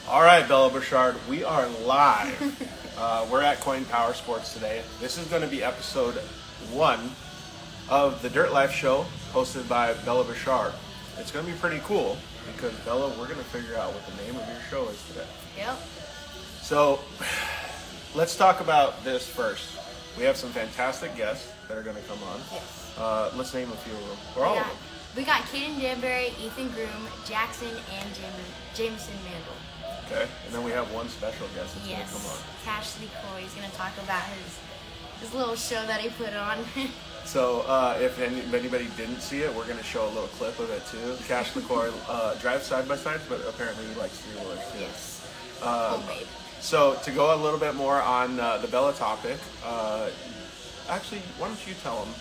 All right, Bella Burchard, we are live. We're at Coin Power Sports today. This is going to be episode 1 of the Dirt Life Show, hosted by Bella Burchard. It's going to be pretty cool because, Bella, we're going to figure out what the name of your show is today. Yep. So, let's talk about this first. We have some fantastic guests that are going to come on. Yes. Let's name a few of them, or all of them. We got Kaden, Danbury, Ethan, Groom, Jackson, and Jameson, Mandle. Okay, and then we have one special guest that's going to come on. LeCroy. He's going to talk about his little show that he put on. So if anybody didn't see it, we're going to show a little clip of it too. LeCroy drives side-by-sides, but apparently he likes three-wheelers too. Yes. Homemade. So to go a little bit more on the Bella topic, actually, why don't you tell them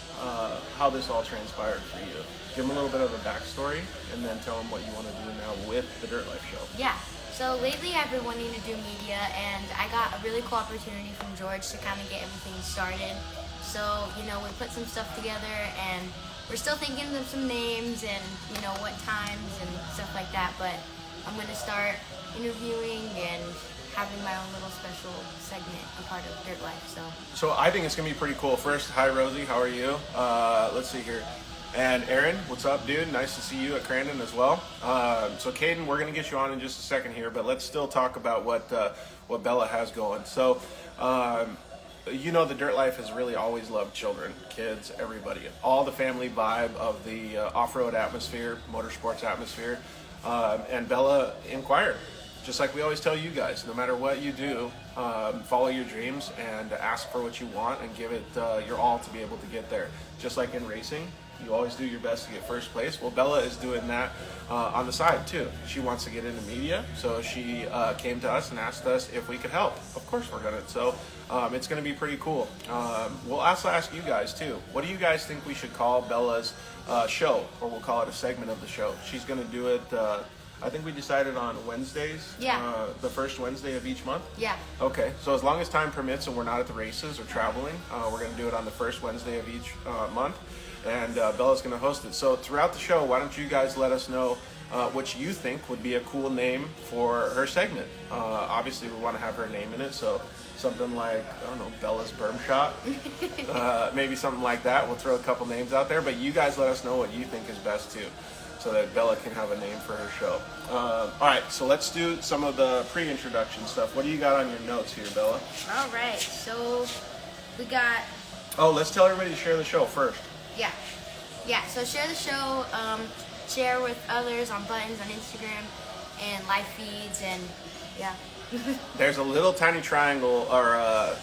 how this all transpired for you? Give them a little bit of a backstory, and then tell them what you want to do now with the Dirt Life Show. Yeah. So lately I've been wanting to do media, and I got a really cool opportunity from George to kind of get everything started. So, we put some stuff together, and we're still thinking of some names and, what times and stuff like that, but I'm going to start interviewing and having my own little special segment, a part of Dirt Life. So I think it's going to be pretty cool. First, hi Rosie, how are you? Let's see here. And Aaron, what's up, dude? Nice to see you at Crandon as well. So Kaden, we're going to get you on in just a second here, but let's still talk about what Bella has going. So, the Dirt Life has really always loved children, kids, everybody. All the family vibe of the off-road atmosphere, motorsports atmosphere. And Bella inquired, just like we always tell you guys, no matter what you do, follow your dreams and ask for what you want and give it your all to be able to get there. Just like in racing, you always do your best to get first place. Well, Bella is doing that on the side too. She wants to get into media, so she came to us and asked us if we could help. Of course we're gonna. So it's gonna be pretty cool. We'll also ask you guys too. What do you guys think we should call Bella's show, or we'll call it a segment of the show? She's gonna do it. I think we decided on Wednesdays. Yeah. The first Wednesday of each month. Yeah. Okay. So as long as time permits and we're not at the races or traveling, we're gonna do it on the first Wednesday of each month. And Bella's going to host it. So throughout the show, why don't you guys let us know what you think would be a cool name for her segment. Obviously, we want to have her name in it, so something like, I don't know, Bella's Berm Shot. Maybe something like that. We'll throw a couple names out there, but you guys let us know what you think is best too, so that Bella can have a name for her show. All right, so let's do some of the pre-introduction stuff. What do you got on your notes here, Bella? All right, so we got... Oh, let's tell everybody to share the show first. Yeah, so share the show, share with others on buttons on Instagram and live feeds, and yeah. There's a little tiny triangle or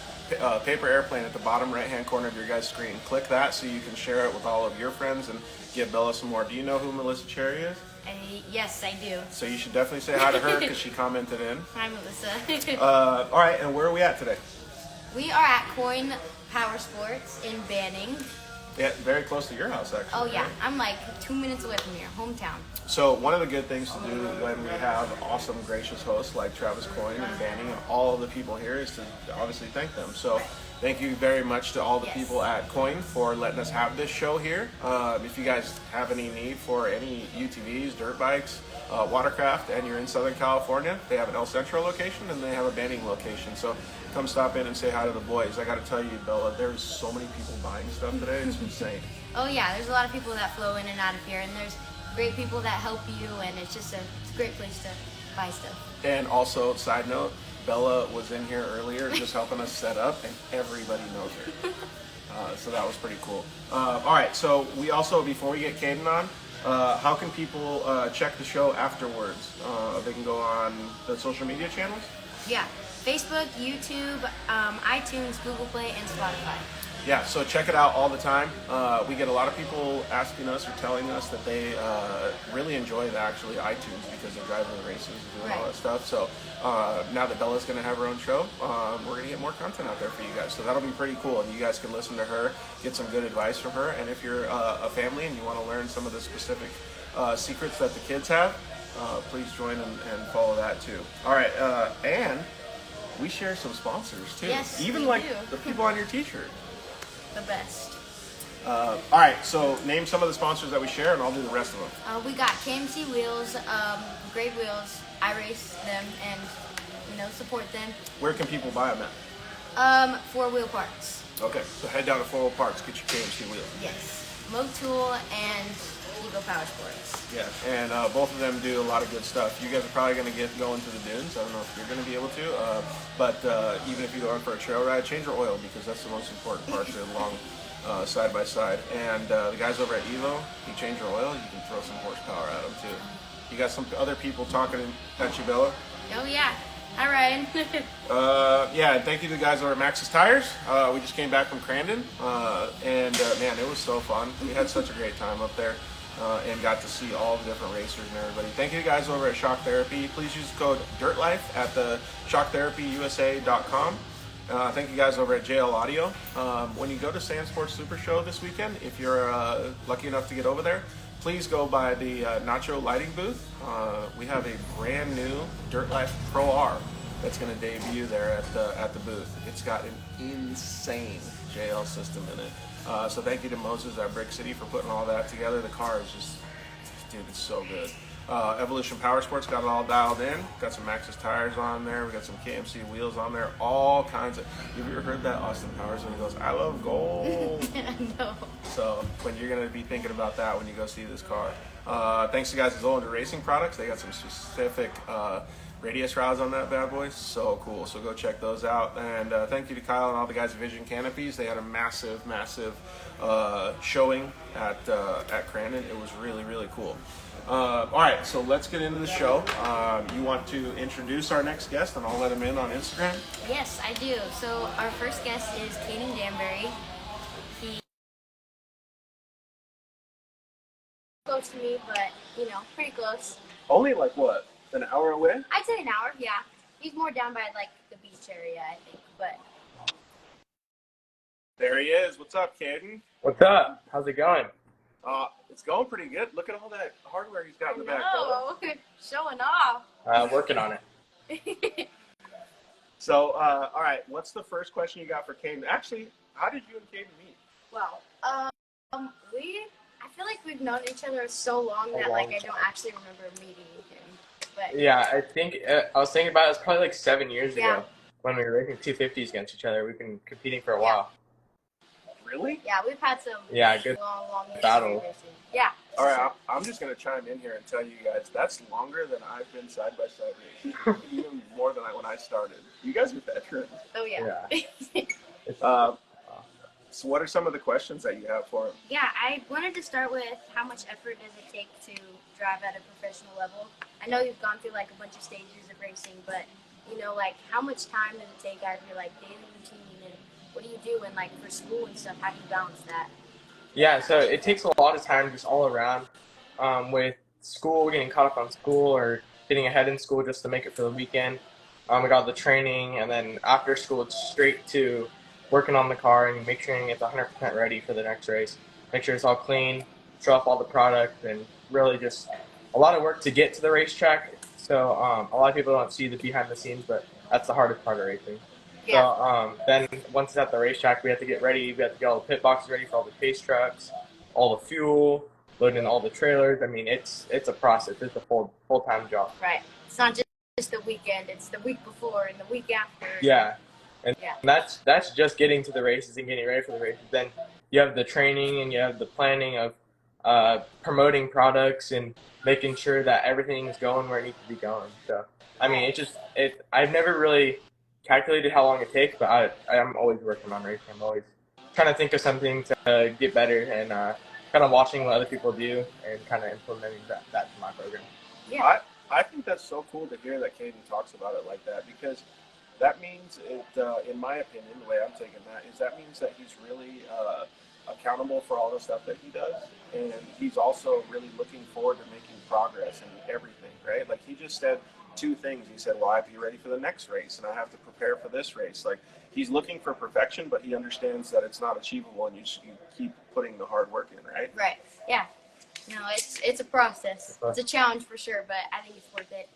paper airplane at the bottom right-hand corner of your guys' screen. Click that so you can share it with all of your friends and give Bella some more. Do you know who Melissa Cherry is? Yes, I do. So you should definitely say hi to her because she commented in. Hi, Melissa. All right, and where are we at today? We are at Coin Power Sports in Banning. Yeah, very close to your house, actually. Oh, yeah. Right? I'm like 2 minutes away from here, hometown. So one of the good things to do when we have awesome, gracious hosts like Travis Coyne and Banning and all of the people here is to obviously thank them. So thank you very much to all the people at Coyne for letting us have this show here. If you guys have any need for any UTVs, dirt bikes, watercraft, and you're in Southern California, they have an El Centro location and they have a Banning location. So come stop in and say hi to the boys. I got to tell you, Bella, there's so many people buying stuff today. It's insane. Oh, yeah. There's a lot of people that flow in and out of here, and there's great people that help you, and it's just it's a great place to buy stuff. And also, side note, Bella was in here earlier just helping us set up, and everybody knows her. So that was pretty cool. All right, so we also, before we get Kaden on, how can people check the show afterwards? They can go on the social media channels? Yeah. Facebook, YouTube, iTunes, Google Play, and Spotify. Yeah, so check it out all the time. We get a lot of people asking us or telling us that they really enjoy actually iTunes because they're driving the races and doing all that stuff. So now that Bella's going to have her own show, we're going to get more content out there for you guys. So that'll be pretty cool. And you guys can listen to her, get some good advice from her. And if you're a family and you want to learn some of the specific secrets that the kids have, please join and follow that too. All right, and we share some sponsors too. Yes, even we like do. the people on your t-shirt. The best. All right, so name some of the sponsors that we share, and I'll do the rest of them. We got KMC wheels, great wheels. I race them and support them. Where can people buy them at? 4-wheel parts. Okay, so head down to 4 Wheel Parts, get your KMC wheels. Yes, Moog Tool and Eagle Power Sports. Yeah, and both of them do a lot of good stuff. You guys are probably going to get going to the dunes. I don't know if you're going to be able to, but even if you go out for a trail ride, change your oil because that's the most important part to long side by side. And the guys over at Evo, you change your oil, you can throw some horsepower at them too. You got some other people talking at you, Bella? Oh yeah. Hi, Ryan. Yeah, and thank you to the guys over at Max's Tires. We just came back from Crandon, and man, it was so fun. We had such a great time up there, and got to see all the different racers and everybody. Thank you to the guys over at Shock Therapy. Please use code DIRTLIFE at the shocktherapyusa.com. Thank you guys over at JL Audio. When you go to Sand Sports Super Show this weekend, if you're lucky enough to get over there, please go by the Nacho Lighting booth. We have a brand new Dirt Life Pro R that's going to debut there at the booth. It's got an insane JL system in it. So thank you to Moses at Brick City for putting all that together. The car is just, dude, it's so good. Evolution Power Sports got it all dialed in. Got some Max's tires on there. We got some KMC wheels on there. All kinds of. Have you ever heard that Austin Powers when he goes, "I love gold"? No. So when you're gonna be thinking about that when you go see this car. Thanks to guys at Zollander Racing Products. They got some specific radius rods on that bad boy. So cool. So go check those out. And thank you to Kyle and all the guys at Vision Canopies. They had a massive showing at Crandon. It was really, really cool. All right, so let's get into the show. You want to introduce our next guest, and I'll let him in on Instagram? Yes, I do. So our first guest is Kaden Danbury. He close to me, but pretty close. Only like what, an hour away? I'd say an hour. Yeah, he's more down by like the beach area, I think. But there he is. What's up, Kaden? What's up? How's it going? It's going pretty good. Look at all that hardware he's got in the back. Oh, showing off. Working on it. So, all right, what's the first question you got for Kaden? Actually, how did you and Kaden meet? Well, I feel like we've known each other so long that I don't actually remember meeting him. But Yeah, I think I was thinking about it. It was probably like 7 years ago when we were racing 250s against each other. We've been competing for a while. Really? Yeah, we've had some good long battle. racing. Yeah. All right, I'm just going to chime in here and tell you guys, that's longer than I've been side-by-side racing, even more than when I started. You guys are veterans. Oh, yeah. So what are some of the questions that you have for him? Yeah, I wanted to start with how much effort does it take to drive at a professional level? I know you've gone through like a bunch of stages of racing, but like how much time does it take out of your like daily routine, and what do you do and like for school and stuff? How do you balance that? Yeah, so it takes a lot of time just all around with school, getting caught up on school or getting ahead in school just to make it for the weekend. We got the training, and then after school it's straight to working on the car and make sure it's 100% ready for the next race. Make sure it's all clean, show off all the product, and really just a lot of work to get to the racetrack. So a lot of people don't see the behind the scenes, but that's the hardest part of racing. Yeah. So then once it's at the racetrack, we have to get ready. We have to get all the pit boxes ready for all the pace trucks, all the fuel, loading in all the trailers. I mean, it's a process. It's a full-time job. Right. It's not just the weekend. It's the week before and the week after. Yeah. And that's just getting to the races and getting ready for the races. Then you have the training and you have the planning of promoting products and making sure that everything is going where it needs to be going. So, I mean, I've never really calculated how long it takes, but I'm always working on racing. I'm always trying to think of something to get better and kind of watching what other people do and kind of implementing that to my program. Yeah. I think that's so cool to hear that Kaden talks about it like that, because that means, in my opinion, the way I'm taking that means that he's really accountable for all the stuff that he does, and he's also really looking forward to making progress in everything, right? Like he just said two things. He said, well, I have to be ready for the next race, and I have to prepare for this race. Like he's looking for perfection, but he understands that it's not achievable, and you keep putting the hard work in, right? Right. Yeah. No, it's a process. It's a challenge for sure, but I think it's worth it.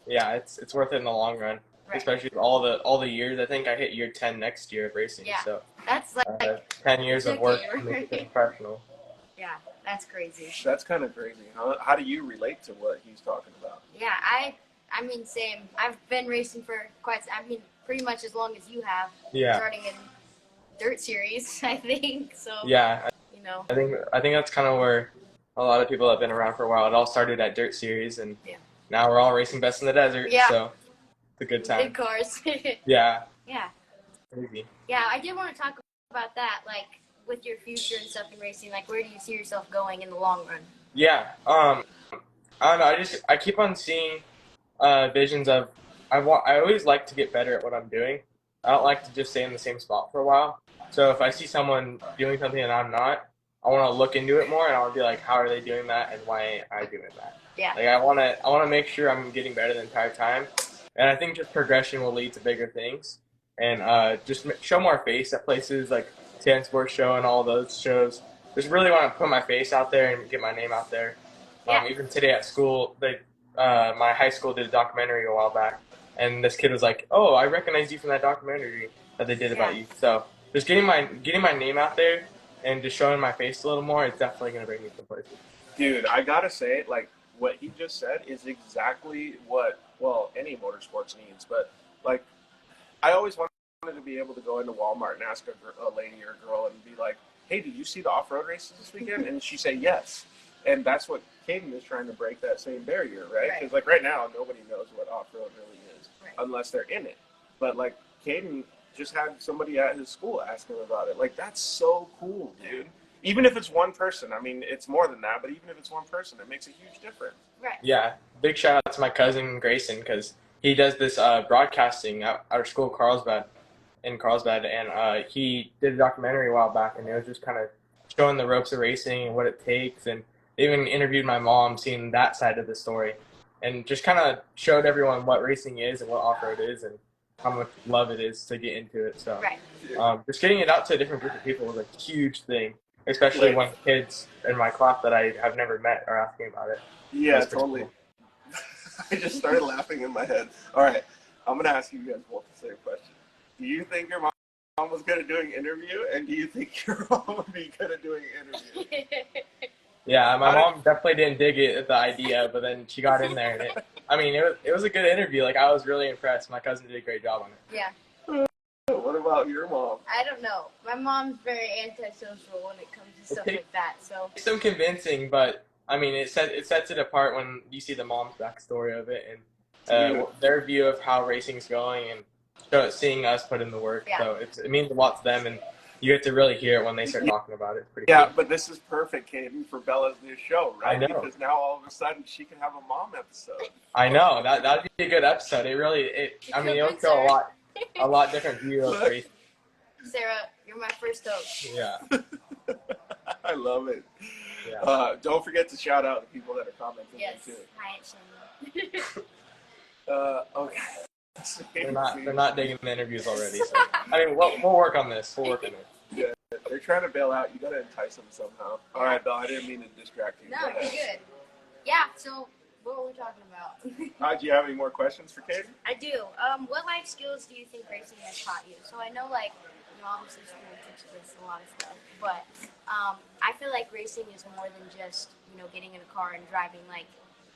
Yeah, it's worth it in the long run. Right. Especially with all the years. I think I hit year 10 next year of racing. Yeah. So that's like 10 years of work Decade, to make it right? professional. Yeah, that's crazy. That's kind of crazy. How do you relate to what he's talking about? Yeah, I mean, same. I've been racing for pretty much as long as you have. Yeah. Starting in dirt series, I think. So, Yeah, you know. I think that's kind of where a lot of people have been around for a while. It all started at dirt series, and Yeah. now we're all racing best in the desert. Yeah. So it's a good time. Big cars. Yeah. Yeah. Crazy. Yeah, I did want to talk about that, like with your future and stuff in racing. Like, where do you see yourself going in the long run? Yeah. I don't know. I keep on seeing visions of I always like to get better at what I'm doing. I don't like to just stay in the same spot for a while. So if I see someone doing something that I'm not, I want to look into it more, and I want to be like, how are they doing that, and why ain't I doing that? Yeah. Like I want to make sure I'm getting better the entire time, and I think just progression will lead to bigger things, and just show more face at places like Tan Sports Show and all those shows. Just really want to put my face out there and get my name out there. Yeah. Even today at school, my high school did a documentary a while back, and this kid was like, "Oh, I recognize you from that documentary that they did about you." So just getting my name out there and just showing my face a little more, it's definitely gonna bring me some places. Dude, I gotta say, like what he just said is exactly what any motorsports needs. But like, I always wanted to be able to go into Walmart and ask a lady or a girl and be like, "Hey, did you see the off-road races this weekend?" And she say yes. And that's what Kaden is trying to break, that same barrier, right? Because like right now, nobody knows what off-road really is unless they're in it. But like Kaden just had somebody at his school ask him about it. Like, that's so cool, dude. Even if it's one person, I mean, it's more than that, but even if it's one person, it makes a huge difference. Right. Yeah, big shout out to my cousin Grayson, because he does this broadcasting at our school, Carlsbad, and he did a documentary a while back, and it was just kind of showing the ropes of racing and what it takes, and they even interviewed my mom, seeing that side of the story, and just kind of showed everyone what racing is and what off-road is and how much love it is to get into it. So just getting it out to a different group of people was a huge thing, especially when kids in my class that I have never met are asking about it. Yeah, totally. Cool. I just started laughing in my head. All right, I'm going to ask you guys both the same question. Do you think your mom was good at doing interview, and do you think your mom would be good at doing interview? Yeah, my mom definitely didn't dig it at the idea, but then she got in there, and it was a good interview. Like, I was really impressed. My cousin did a great job on it. Yeah. What about your mom? I don't know. My mom's very antisocial when it comes to stuff like that. So it's some convincing, but I mean, it sets it apart when you see the mom's backstory of it and their view of how racing's going, and seeing us put in the work. Yeah. So it means a lot to them, and you get to really hear it when they start talking about it. It's pretty cool. But this is perfect, Kaden, for Bella's new show, right? I know. Because now all of a sudden she can have a mom episode. I know. That'd be a good episode. It'll show a lot different view of racing. Sarah, you're my first host. Yeah. I love it. Yeah. Don't forget to shout out the people that are commenting too. Hi, it's okay. They're not digging the interviews already. So. I mean, we'll work on this. We'll work on it. Yeah, they're trying to bail out. You got to entice them somehow. All right, Bill. I didn't mean to distract you. No, you're good. Yeah. So, what were we talking about? Do you have any more questions for Kaden? I do. What life skills do you think racing has taught you? So I know, like, obviously school teaches us a lot of stuff, but I feel like racing is more than just getting in a car and driving. Like,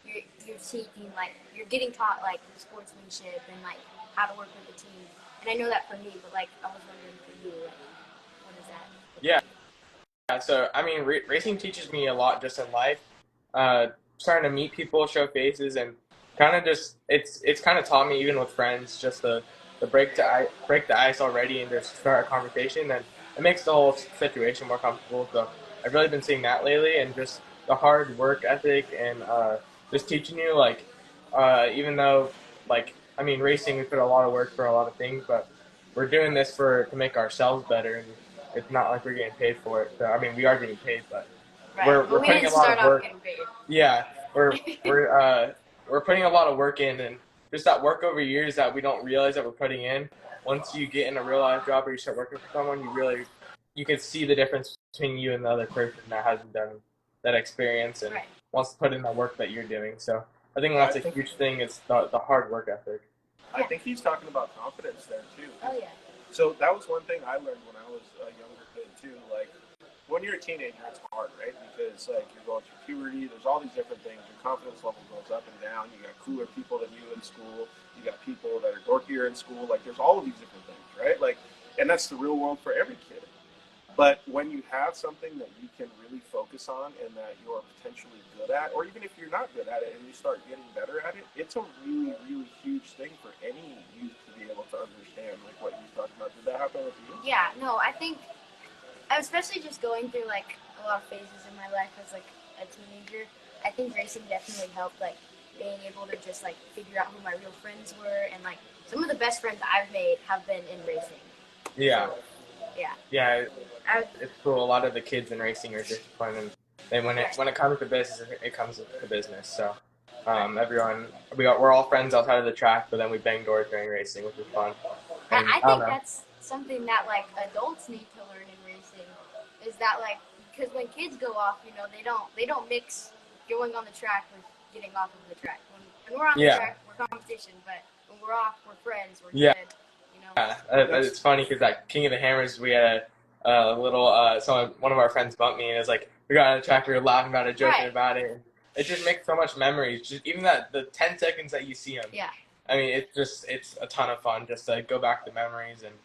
you're taking, like, you're getting taught, like, sportsmanship and, like, how to work with a team. And I know that for me, but, like, I was wondering for you, like, what is that? Yeah, so, I mean, racing teaches me a lot just in life. Starting to meet people, show faces, and kind of just, it's kind of taught me, even with friends, just to break the ice already and just start a conversation, and it makes the whole situation more comfortable. So I've really been seeing that lately, and just the hard work ethic and just teaching you, like, even though, like, I mean, racing, we put a lot of work for a lot of things, but we're doing this to make ourselves better, and it's not like we're getting paid for it. So, I mean, we are getting paid, but we're putting a lot of work. Yeah, we're putting a lot of work in, and just that work over years that we don't realize that we're putting in. Once you get in a real life job or you start working for someone, you can see the difference between you and the other person that hasn't done that experience and wants to put in the work that you're doing. So I think that's a huge thing, is the hard work ethic. I think he's talking about confidence there too. Oh yeah. So that was one thing I learned when I was a younger kid too. Like when you're a teenager, it's hard, right? Because like you're going through puberty. There's all these different things. Your confidence level goes up and down. You got cooler people than you in school. You got people that are dorkier in school. Like there's all of these different things, right? Like, and that's the real world for every kid. But when you have something that you can really focus on and that you're potentially good at, or even if you're not good at it and you start getting better at it, it's a really, really huge thing for any youth to be able to understand, like what you talked about. Did that happen with you? Yeah, no, I think, especially just going through like a lot of phases in my life as like a teenager, I think racing definitely helped, like being able to just like figure out who my real friends were, and like some of the best friends I've made have been in racing. Yeah. So, yeah. Yeah, I, it's cool. A lot of the kids in racing are disciplined, and then when it comes to business, it comes to business. So everyone, we're all friends outside of the track, but then we bang doors during racing, which is fun. And I I don't think know. that's something that like adults need to learn in racing, is that like, because when kids go off, you know, they don't mix going on the track with getting off of the track. When we're on the Yeah. track, we're competition, but when we're off, we're friends, we're Yeah. good. You know. Yeah, it's funny because at King of the Hammers, we had a little, one of our friends bumped me, and it was like, we got on the track, we were laughing about it, joking Right. about it. And it just makes so much memories. Just even that, the 10 seconds that you see them. Yeah. I mean, it's a ton of fun just to go back to memories. And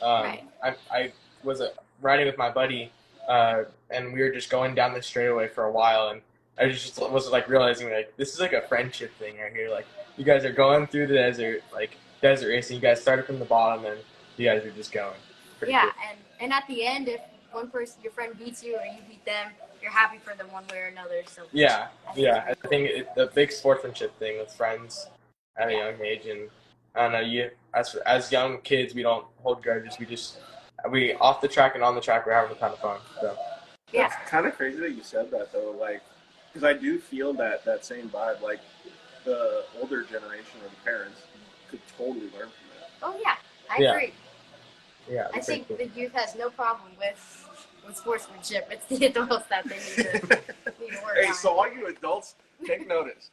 Right. I was riding with my buddy, and we were just going down the straightaway for a while, and I just was like realizing like this is like a friendship thing right here. Like you guys are going through the desert, like desert racing. You guys started from the bottom, and you guys are just going. Pretty Yeah, cool. and at the end, if one person, your friend beats you or you beat them, you're happy for them one way or another. So Yeah, I think yeah. it's I pretty think it's a big sportsmanship thing with friends at a Yeah. young age, and I don't know. As young kids, we don't hold grudges. We off the track and on the track, we're having a ton of fun. So Yeah. That's kind of crazy that you said that though, like, because I do feel that same vibe. Like the older generation or the parents could totally learn from that. Oh yeah, I Yeah. agree. yeah, I it's pretty think cool. the youth has no problem with sportsmanship. It's the adults that they need to work Hey, on. so all you adults, take notice.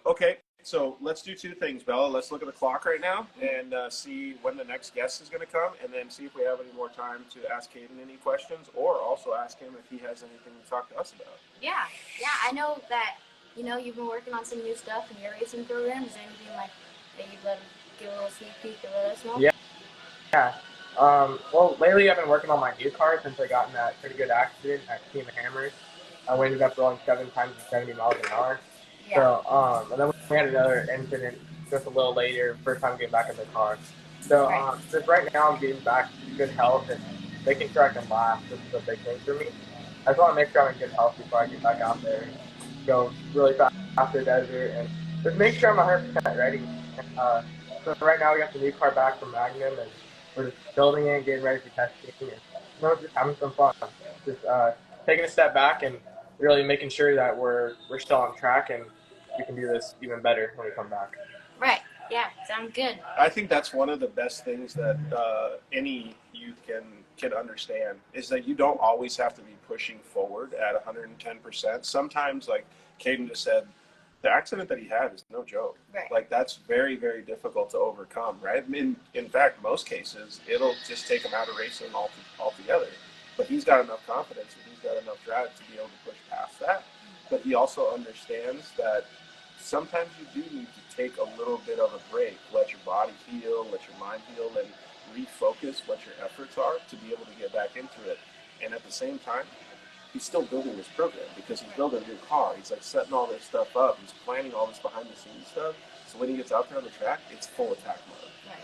Okay, so let's do two things, Bella. Let's look at the clock right now and see when the next guest is going to come, and then see if we have any more time to ask Kaden any questions, or also ask him if he has anything to talk to us about. Yeah, I know that you've been working on some new stuff in your racing program. Is there anything like that you'd let give a little sneak peek or let us know? Yeah. Well, lately I've been working on my new car since I got in that pretty good accident at King of the Hammers. I ended up going 7 times at 70 miles an hour. Yeah. So, and then we had another incident just a little later, first time getting back in the car. So, Right. just right now I'm getting back to good health and making sure I can last. This is a big thing for me. I just want to make sure I'm in good health before I get back out there and go really fast after the desert and just make sure I'm 100% ready. So right now we got the new car back from Magnum and we're just building it and getting ready for testing and just having some fun. Just taking a step back and really making sure that we're still on track and we can do this even better when we come back. Right. Yeah. Sounds good. I think that's one of the best things that any youth can understand is that you don't always have to be pushing forward at 110%. Sometimes, like Kaden just said, the accident that he had is no joke. Right. Like that's very, very difficult to overcome, right? In fact, most cases, it'll just take him out of racing altogether. But he's got enough confidence and he's got enough drive to be able to push past that. But he also understands that sometimes you do need to take a little bit of a break, let your body heal, let your mind heal, and refocus what your efforts are to be able to get back into it. And at the same time, he's still building this program because he's building a new car. He's like setting all this stuff up. He's planning all this behind the scenes stuff. So when he gets out there on the track, it's full attack mode. Right.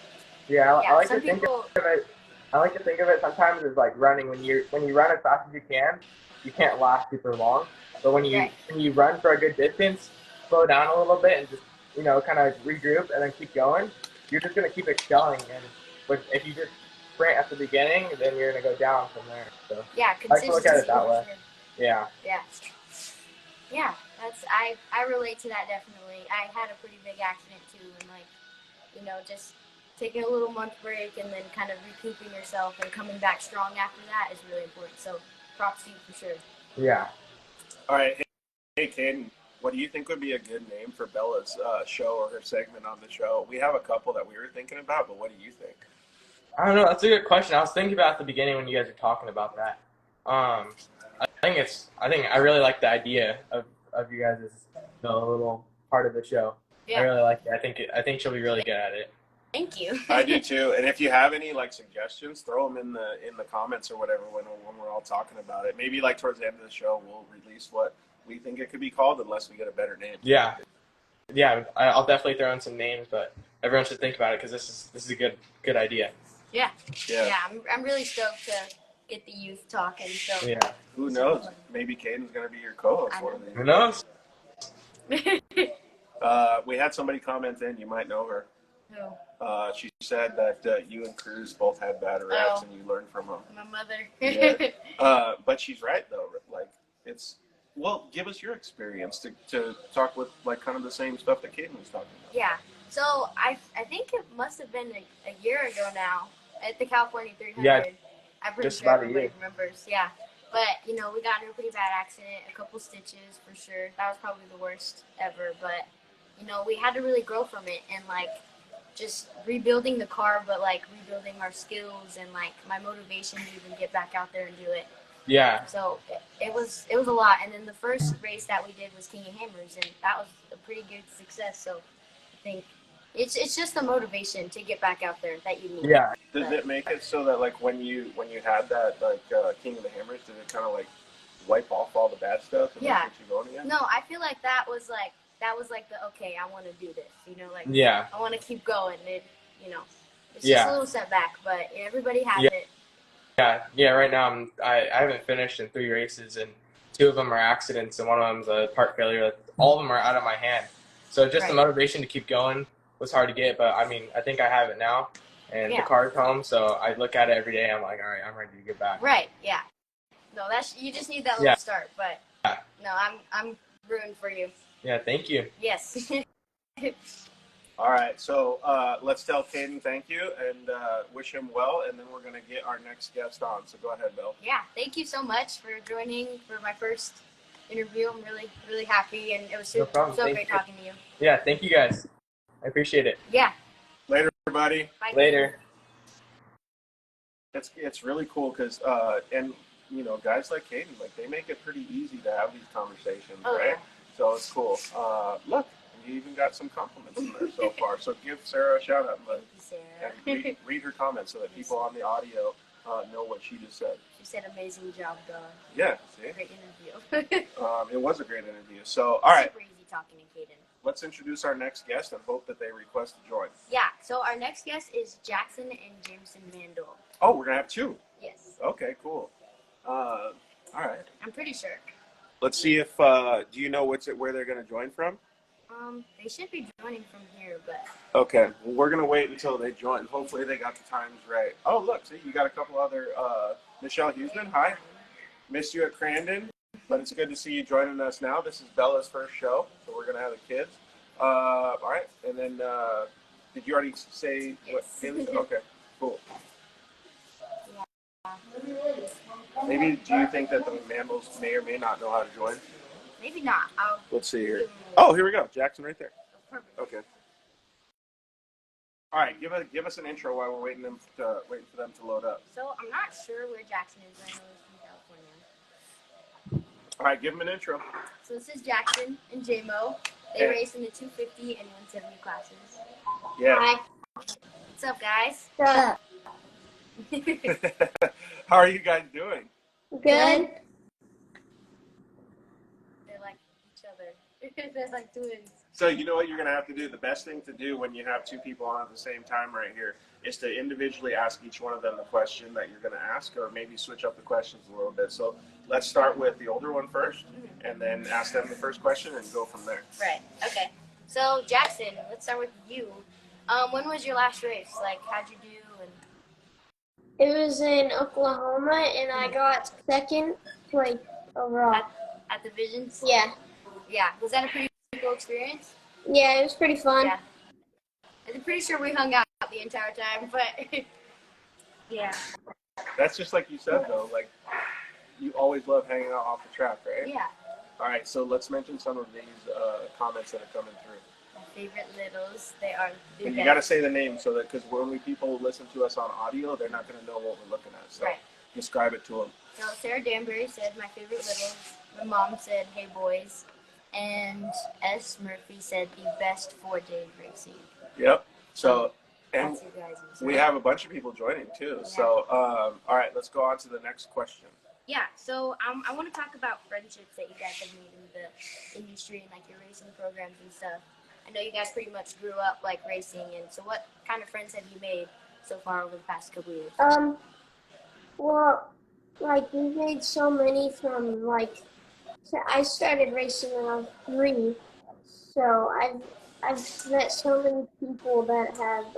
Yeah, I like some to think people. of it. I like to think of it sometimes as like running. When you run as fast as you can't last super long. But when you run for a good distance, slow down a little bit and just kind of regroup and then keep going. You're just gonna keep excelling. And if you just sprint at the beginning, then you're gonna go down from there. So Yeah, I like to look at it that way. Sure. Yeah. Yeah. Yeah, I relate to that definitely. I had a pretty big accident too, and just taking a little month break and then kind of recouping yourself and coming back strong after that is really important. So props to you for sure. Yeah. All right. Hey, Kaden, What do you think would be a good name for Bella's show or her segment on the show? We have a couple that we were thinking about, but what do you think? I don't know. That's a good question. I was thinking about it at the beginning when you guys were talking about that. I think I really like the idea of you guys as the little part of the show. Yeah. I really like it. I think she'll be really good at it. Thank you. I do too. And if you have any like suggestions, throw them in the comments or whatever when we're all talking about it. Maybe like towards the end of the show, we'll release what we think it could be called, unless we get a better name. Yeah, I'll definitely throw in some names, but everyone should think about it because this is a good idea. Yeah. I'm really stoked to get the youth talking. So Yeah. Who knows? Maybe Kaden's gonna be your co-host one of these. Who knows? We had somebody comment in. You might know her. Who? She said that you and Cruz both had bad raps and you learned from them. My mother. Yeah. But she's right though. Like it's give us your experience to talk with like kind of the same stuff that Kaden was talking about. Yeah. So I think it must have been a year ago now at the California 300. Yeah. I'm pretty Just sure about a everybody year. remembers. Yeah. But we got into a pretty bad accident, a couple stitches for sure. That was probably the worst ever. But we had to really grow from it and like just rebuilding the car, but like rebuilding our skills and like my motivation to even get back out there and do it. Yeah. So it was a lot. And then the first race that we did was King of Hammers, and that was a pretty good success. So I think it's just the motivation to get back out there that you need. Yeah. Does it make it so that like when you had that like King of the Hammers, did it kind of like wipe off all the bad stuff and Yeah. get you going again? No, I feel like that was like the okay, I want to do this. Like Yeah. I want to keep going. It's Yeah. just a little setback, but everybody has Yeah. it. Yeah. Right now I haven't finished in 3 races, and 2 of them are accidents, and one of them's a part failure. All of them are out of my hand. So just the Right. motivation to keep going was hard to get, but I mean I think I have it now, and Yeah. the car's home, so I look at it every day. I'm like, all right, I'm ready to get back. Right. Yeah. No, you just need that little Yeah. start. But Yeah. no, I'm rooting for you. Yeah. Thank you. Yes. All right, so let's tell Kaden thank you and wish him well, and then we're going to get our next guest on. So go ahead, Bill. Yeah, thank you so much for joining for my first interview. I'm really, really happy, and it was No problem. so Thank great you. talking to you. Yeah. Thank you guys. I appreciate it. Yeah. Later, everybody. Bye. Later. It's really cool because and guys like Kaden, like they make it pretty easy to have these conversations, Oh, right? yeah. So it's cool. Look, you even got some compliments in there so far. So give Sarah a shout out, but Thank you, and Sarah. read her comments so that people on the audio know what she just said. She said, "Amazing job, dog. Yeah, see, Great interview." it was a great interview. So all right, Super easy talking to Kaden. let's introduce our next guest and hope that they request to join. Yeah. So our next guest is Jackson and Jameson Mandle. Oh, we're gonna have 2. Yes. Okay, cool. All right. I'm pretty sure. Let's see if do you know where they're gonna join from? They should be joining from here, but Okay, well, we're gonna wait until they join. Hopefully, they got the times right. Oh, look, see, you got a couple other. Michelle Huseman, hi. Missed you at Crandon, but it's good to see you joining us now. This is Bella's first show, so we're gonna have the kids. All right, and then did you already say what? Yes. Okay, cool. Maybe do you think that the Mandles may or may not know how to join? maybe not. Let's see here. Oh, here we go. Jackson right there. Perfect. Okay. All right, give us an intro while we're waiting for them to load up. So I'm not sure where Jackson is. I know he's from California. All right, give them an intro. So this is Jackson and JMO. They race in the 250 and 170 classes. Yeah. Hi. What's up, guys? How are you guys doing? Good. They're like each other. They're like twins. So you know what you're going to have to do? The best thing to do when you have 2 people on at the same time right here is to individually ask each one of them the question that you're going to ask, or maybe switch up the questions a little bit. So let's start with the older one first, and then ask them the first question and go from there. Right. Okay. So Jackson, let's start with you. When was your last race? Like, how'd you do? And It was in Oklahoma, and I got second place overall. at the Visions? Yeah. Yeah. Was that a pretty cool experience? Yeah, it was pretty fun. Yeah. I'm pretty sure we hung out the entire time, but yeah. That's just like you said, though. Like, you always love hanging out off the track, right? Yeah. All right, so let's mention some of these comments that are coming through. My favorite littles. They are the And best. you got to say the name so that, because when people listen to us on audio, they're not going to know what we're looking at. So Right. describe it to them. So Sarah Danbury said, my favorite littles. My mom said, hey boys. And S. Murphy said, the best 4-day racing. Yep. So, and That's you guys. we have a bunch of people joining too. Yeah. So, all right, let's go on to the next question. Yeah, so I want to talk about friendships that you guys have made in the industry and like your racing programs and stuff. I know you guys pretty much grew up like racing, and so what kind of friends have you made so far over the past couple years? Well, like we made so many from like I started racing when I was 3, so I've met so many people that have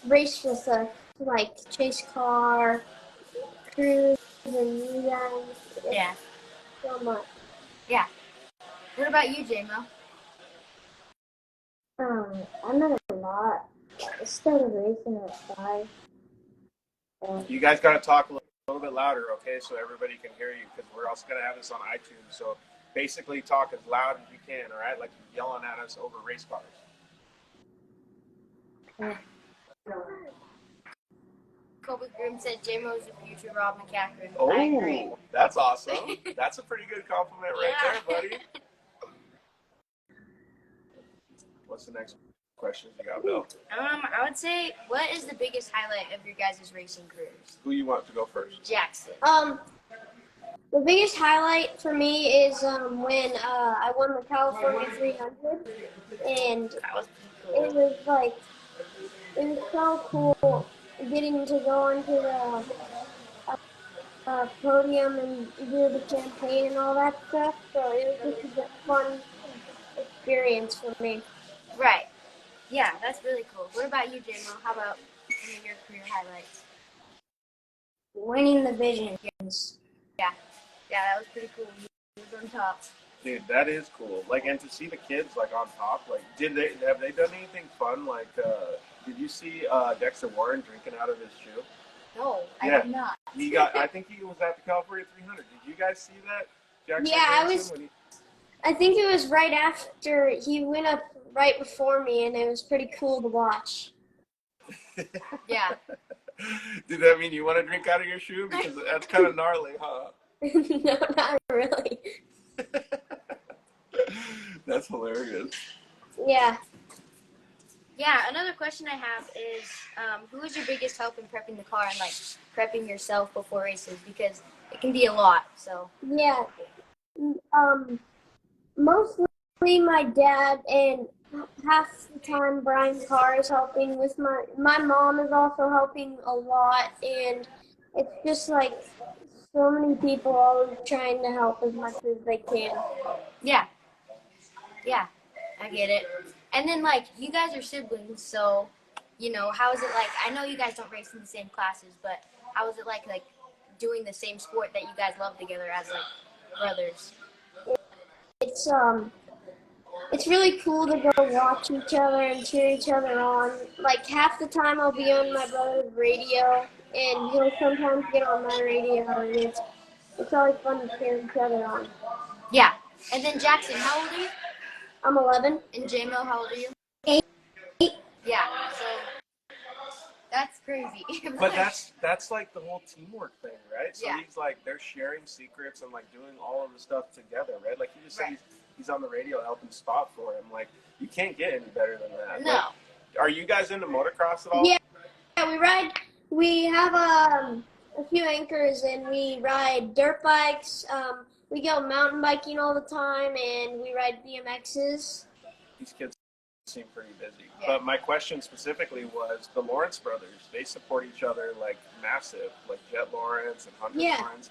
raced with us, like Chase Carr, Cruz, and you guys. Yeah. So much. Yeah. What about you, JMO? I met a lot. I started racing at 5. You guys got to talk a little bit louder, okay, so everybody can hear you, because we're also going to have this on iTunes. So basically talk as loud as you can, all right? Like you're yelling at us over race cars. Okay. Colby Groom said JMO is the future Rob McCaffrey. Oh, I agree. that's awesome. That's a pretty good compliment right Yeah. there, buddy. What's the next question you got, Bill? I would say, what is the biggest highlight of your guys' racing careers? Who you want to go first? Jackson. The biggest highlight for me is when I won the California 300, and That was pretty it cool. was so cool getting to go onto the podium and do the champagne and all that stuff. So it was just a fun experience for me. Right. Yeah, that's really cool. What about you, JMO? How about some of your career highlights? Winning the Visions. Yeah, that was pretty cool. You was on top. Dude, that is cool. Like, and to see the kids like on top. Like, have they done anything fun? Like, did you see Dexter Warren drinking out of his shoe? No, I Yeah. did not. He got. I think he was at the California 300. Did you guys see that? Jackson Yeah, I Jameson, was. I think it was right after he went up right before me, and it was pretty cool to watch. Yeah. Did that mean you want to drink out of your shoe? Because that's kind of gnarly, huh? No, not really. That's hilarious. Yeah. Yeah, another question I have is, who was your biggest help in prepping the car and like prepping yourself before races? Because it can be a lot. So. Yeah. Mostly my dad, and half the time Brian Carr is helping with my mom is also helping a lot, and it's just like so many people always trying to help as much as they can. Yeah, I get it. And then like you guys are siblings, so you know how is it like? I know you guys don't race in the same classes, but how is it like doing the same sport that you guys love together as like brothers? It's really cool to go watch each other and cheer each other on. Like half the time I'll be on my brother's radio, and he'll sometimes get on my radio, and it's always fun to cheer each other on. Yeah. And then Jackson, how old are you? I'm 11. And JMO, how old are you? 8. Yeah. So that's crazy. But that's like the whole teamwork thing, right? So Yeah. he's like, they're sharing secrets and like doing all of the stuff together, right? Like he just said Right. he's on the radio helping spot for him. Like, you can't get any better than that. No. Like, are you guys into motocross at all? Yeah, we ride. We have a few anchors, and we ride dirt bikes. We go mountain biking all the time, and we ride BMXs. These kids seem pretty busy. Yeah. But my question specifically was the Lawrence brothers. They support each other like massive, like Jet Lawrence and Hunter Yeah. Lawrence.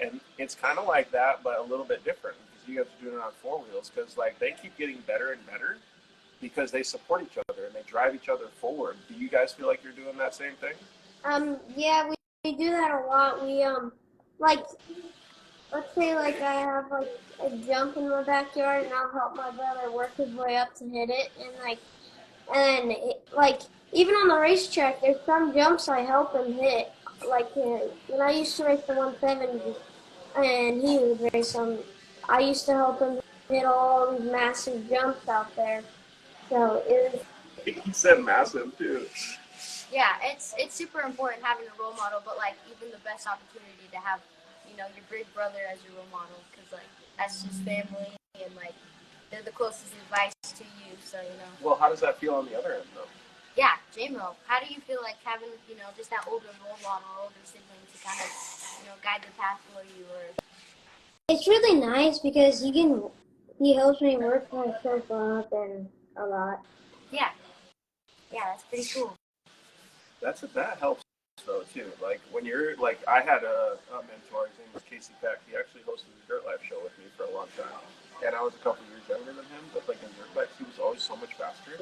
And it's kind of like that, but a little bit different because you guys are doing it on 4 wheels. Because like they keep getting better and better because they support each other and they drive each other forward. Do you guys feel like you're doing that same thing? Yeah, we do that a lot. We like, let's say like I have like a jump in my backyard, and I'll help my brother work his way up to hit it, and like even on the racetrack, there's some jumps I help him hit. Like when I used to race the 170, and he would race them, I used to help him hit all these massive jumps out there. So it was. He said massive too. Yeah, it's super important having a role model, but like even the best opportunity to have, you know, your big brother as your role model, because like that's just family and like they're the closest advice to you. So you know. Well, how does that feel on the other end though? Yeah, J-Mo, how do you feel like having, you know, just that older role model, older sibling to kind of, you know, guide the path for you? Or It's really nice because he helps me work myself up and a lot. yeah, that's pretty cool. That helps though too. Like when you're like, I had a mentor. His name was Casey Peck. He actually hosted the Dirt Life show with me for a long time, and I was a couple years younger than him. But like in Dirt Life, he was always so much faster.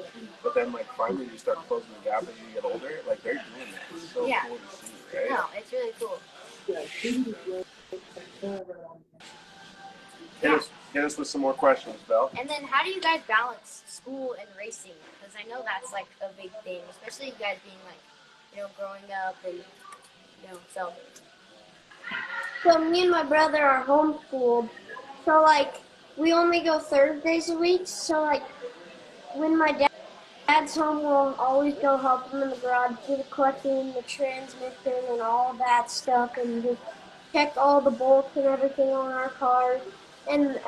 But then like finally you start closing the gap as you get older. Like they're doing that. It's so cool to see, right? No, it's really cool. Hit us with some more questions, Belle. And then how do you guys balance school and racing? Because I know that's like a big thing, especially you guys being like, you know, growing up and, you know, so. So me and my brother are homeschooled. So like we only go Thursdays a week. So like when my dad's home, we'll always go help him in the garage, do the clutching, the transmission, and all that stuff, and just check all the bolts and everything on our cars. And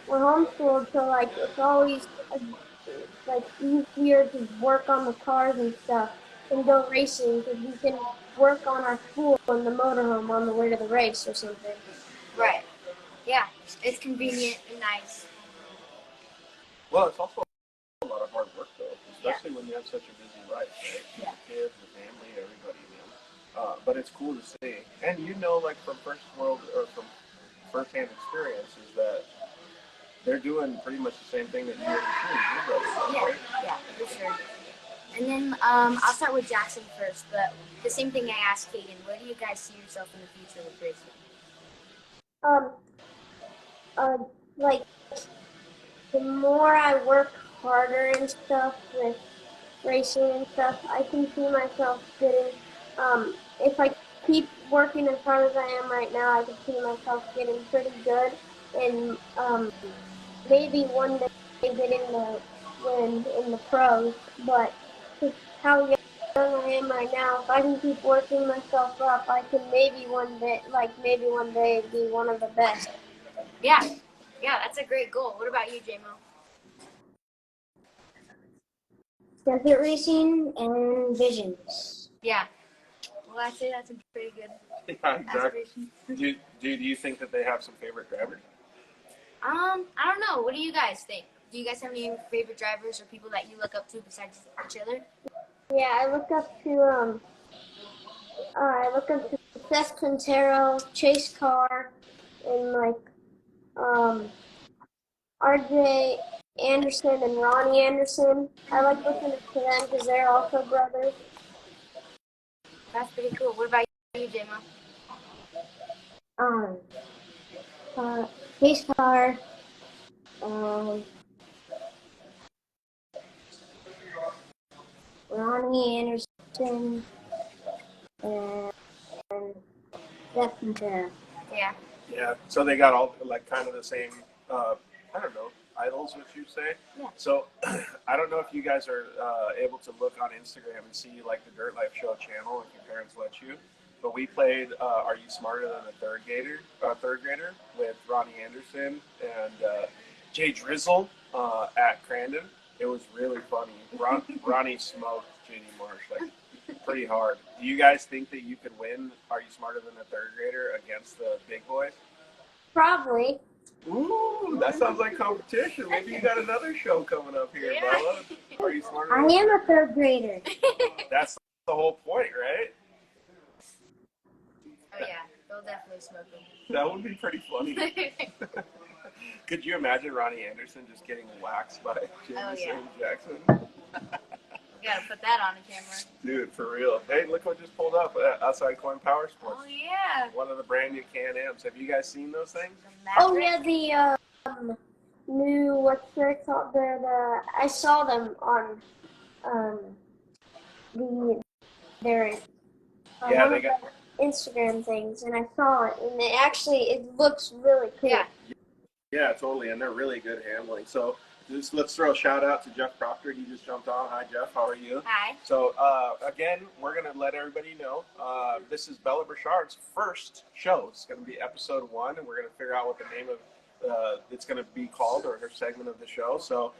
we're homeschooled, so like it's always like easier to work on the cars and stuff and go racing because we can work on our school in the motorhome on the way to the race or something. Right. Yeah, it's convenient and nice. Well, it's also a lot of hard work though, especially when you have such a busy life, right? Yeah. The kids, the family, everybody, man. But it's cool to see, and you know, like from from firsthand experiences that they're doing pretty much the same thing that you and your brothers do, right? Yeah, for sure. And then I'll start with Jackson first, but the same thing I asked Kaden. Where do you guys see yourself in the future with racing? Like the more I work harder and stuff with racing and stuff, I can see myself getting. If I keep working as hard as I am right now, I can see myself getting pretty good, and maybe one day getting the win in the pros. But just how young I am right now, if I can keep working myself up, I can maybe one day be one of the best. Yeah, that's a great goal. What about you, J-Mo? Desert racing and visions. Yeah. Well, I'd say that's a pretty good Yeah, exactly. aspiration. Do you think that they have some favorite drivers? I don't know. What do you guys think? Do you guys have any favorite drivers or people that you look up to besides each other? Yeah, I look up to Seth Quintero, Chase Carr, and RJ Anderson and Ronnie Anderson. I like listening to them because they're also brothers. That's pretty cool. What about you, J-Mo? Chase Carr, um, Ronnie Anderson, and Seth Quintero. Yeah. Yeah. So they got all like kind of the same. I don't know, idols, would you say? Yeah. So I don't know if you guys are able to look on Instagram and see like the Dirt Life Show channel if your parents let you. But we played "Are You Smarter Than a Third Grader" with Ronnie Anderson and Jay Drizzle at Crandon. It was really funny. Ronnie smoked JD Marsh like pretty hard. Do you guys think that you could win "Are You Smarter Than a Third Grader" against the big boys? Probably. Ooh, that sounds like competition. Maybe you got another show coming up here, Bella. Are you smarter? I am a third grader. That's the whole point, right? Oh yeah, they'll definitely smoke them. That would be pretty funny. Could you imagine Ronnie Anderson just getting waxed by Jameson Jackson? We gotta put that on the camera. Dude, for real. Hey, look what just pulled up outside Coin Power Sports. Oh yeah. One of the brand new Can-Ams. Have you guys seen those things? Oh yeah, the new what's it called? I saw them on their Yeah, one they of got. the Instagram things, and I saw it, and it looks really cool. Yeah. Yeah, totally, and they're really good handling. So let's throw a shout out to Jeff Proctor. He just jumped on. Hi, Jeff. How are you? Hi. So again, we're gonna let everybody know this is Bella Burchard's first show. It's gonna be episode 1, and we're gonna figure out what the name of it's gonna be called, or her segment of the show. So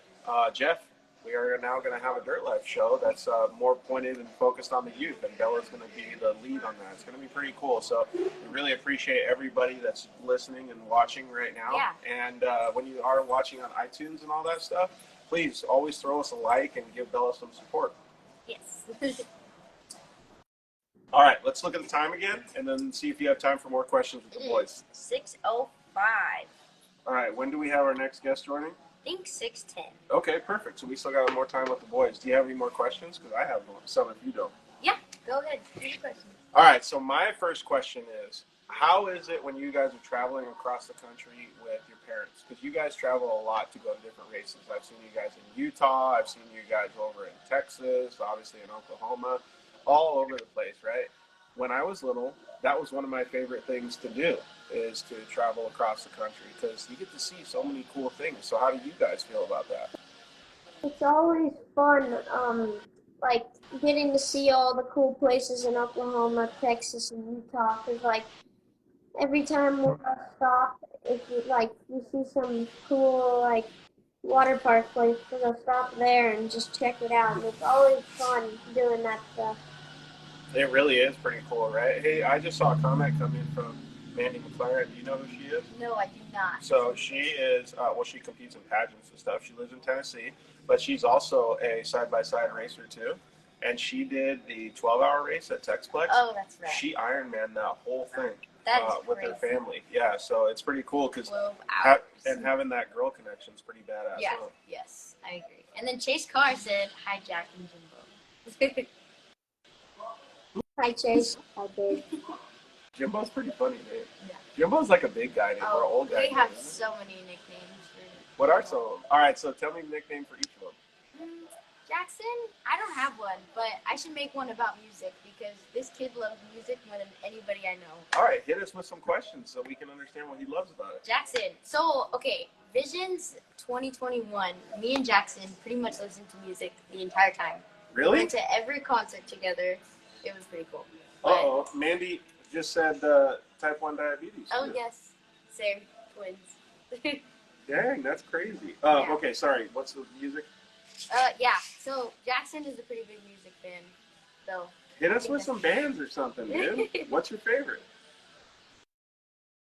Jeff, we are now going to have a Dirt Life show that's more pointed and focused on the youth, and Bella's going to be the lead on that. It's going to be pretty cool. So we really appreciate everybody that's listening and watching right now. Yeah. And when you are watching on iTunes and all that stuff, please always throw us a like and give Bella some support. Yes. All right, let's look at the time again, and then see if you have time for more questions with the boys. 6:05. All right, when do we have our next guest joining? I think 6:10. Okay, perfect. So we still got more time with the boys. Do you have any more questions? Because I have some if you don't. Yeah, go ahead. Give your question. All right, so my first question is, how is it when you guys are traveling across the country with your parents? Because you guys travel a lot to go to different races. I've seen you guys in Utah. I've seen you guys over in Texas, obviously in Oklahoma, all over the place, right? When I was little, that was one of my favorite things to do, is to travel across the country, because you get to see so many cool things. So how do you guys feel about that? It's always fun, like getting to see all the cool places in Oklahoma, Texas, and Utah. Cause like every time we stop, if we see some cool like water park place, we'll stop there and just check it out. And it's always fun doing that stuff. It really is pretty cool, right? Hey, I just saw a comment come in from Mandy McLaren. Do you know who she is? No, I do not. So she is, she competes in pageants and stuff. She lives in Tennessee, but she's also a side-by-side racer too. And she did the 12-hour race at Texplex. Oh, that's right. She Ironman that whole thing with her crazy. family. Yeah, so it's pretty cool because 12 hours. and having that girl connection is pretty badass. Yeah, Huh? yes, I agree. And then Chase Carr said, "Hi, Jack and Jimbo." Hi, Chase. Hi, babe. Jimbo's pretty funny, man. Yeah. Jimbo's like a big guy name or an old guy They name. have Isn't it? so many nicknames. What are some of them? All right, so tell me the nickname for each of them. Jackson, I don't have one, but I should make one about music because this kid loves music more than anybody I know. All right, hit us with some questions so we can understand what he loves about it. Jackson. So, okay, Visions 2021. Me and Jackson pretty much listened to music the entire time. We Really? went to every concert together. It was pretty cool. Uh-oh, Mandy just said type 1 diabetes. Oh, yes. Same. Twins. Dang, that's crazy. Yeah. Okay, sorry. What's the music? Yeah. So, Jackson is a pretty big music fan. So, Hit us with some bands or something, dude. What's your favorite?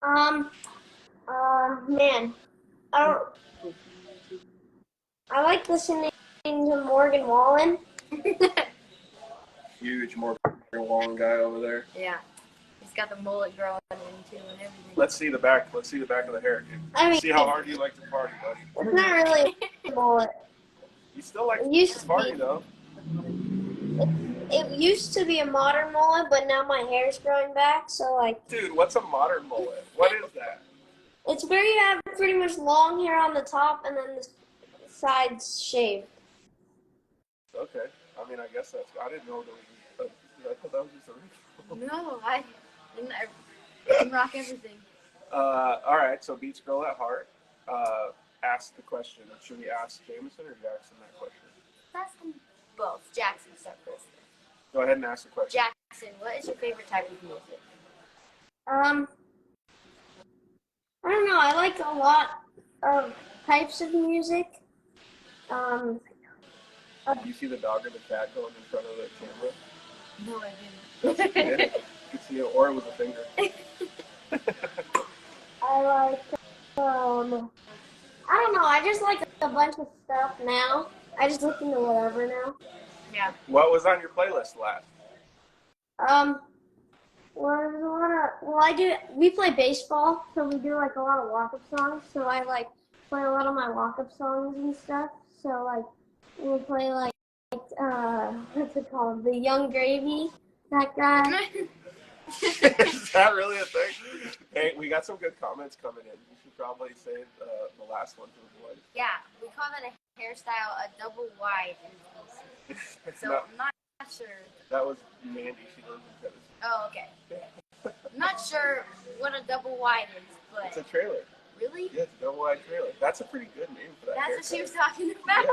Man, I like listening to Morgan Wallen. Huge Morgan Wallen guy over there. yeah. He's got the mullet growing in, too, and everything. Let's see the back. Let's see the back of the hair, dude. I mean, See how hard you like to party, buddy. it's not really a mullet. You still like It used to to party, be. though. It used to be a modern mullet, but now my hair's growing back, so like Dude, what's a modern mullet? What is that? it's where you have pretty much long hair on the top and then the sides shaved. Okay. I mean, I guess that's. I didn't know there was. I thought that was just a ritual. No, I can rock everything. All right. So, Beats Girl at Heart. Ask the question. Should we ask Jameson or Jackson that question? Ask them both. Jackson, start first. Go ahead and ask the question. Jackson, what is your favorite type of music? I don't know. I like a lot of types of music. Did you see the dog or the cat going in front of the camera? No, I didn't. Yeah. You could see it, or it was a finger. I like I don't know. I just like a bunch of stuff now. I just listen to whatever now. Yeah. What was on your playlist last? We play baseball, so we do like a lot of walk-up songs. So I like play a lot of my walk-up songs and stuff. So like we'll play like what's it called? The Young Gravy. That guy. Is that really a thing? Hey, we got some good comments coming in. You should probably save the last one for the boys. Yeah, we call that a hairstyle a double wide. So No, I'm not sure. that was Mandy. She lives in Tennessee. Oh, okay. I'm not sure what a double wide is, It's a but trailer. Really? Yeah, it's a double wide trailer. That's a pretty good name for that. That's haircut. what she was talking about?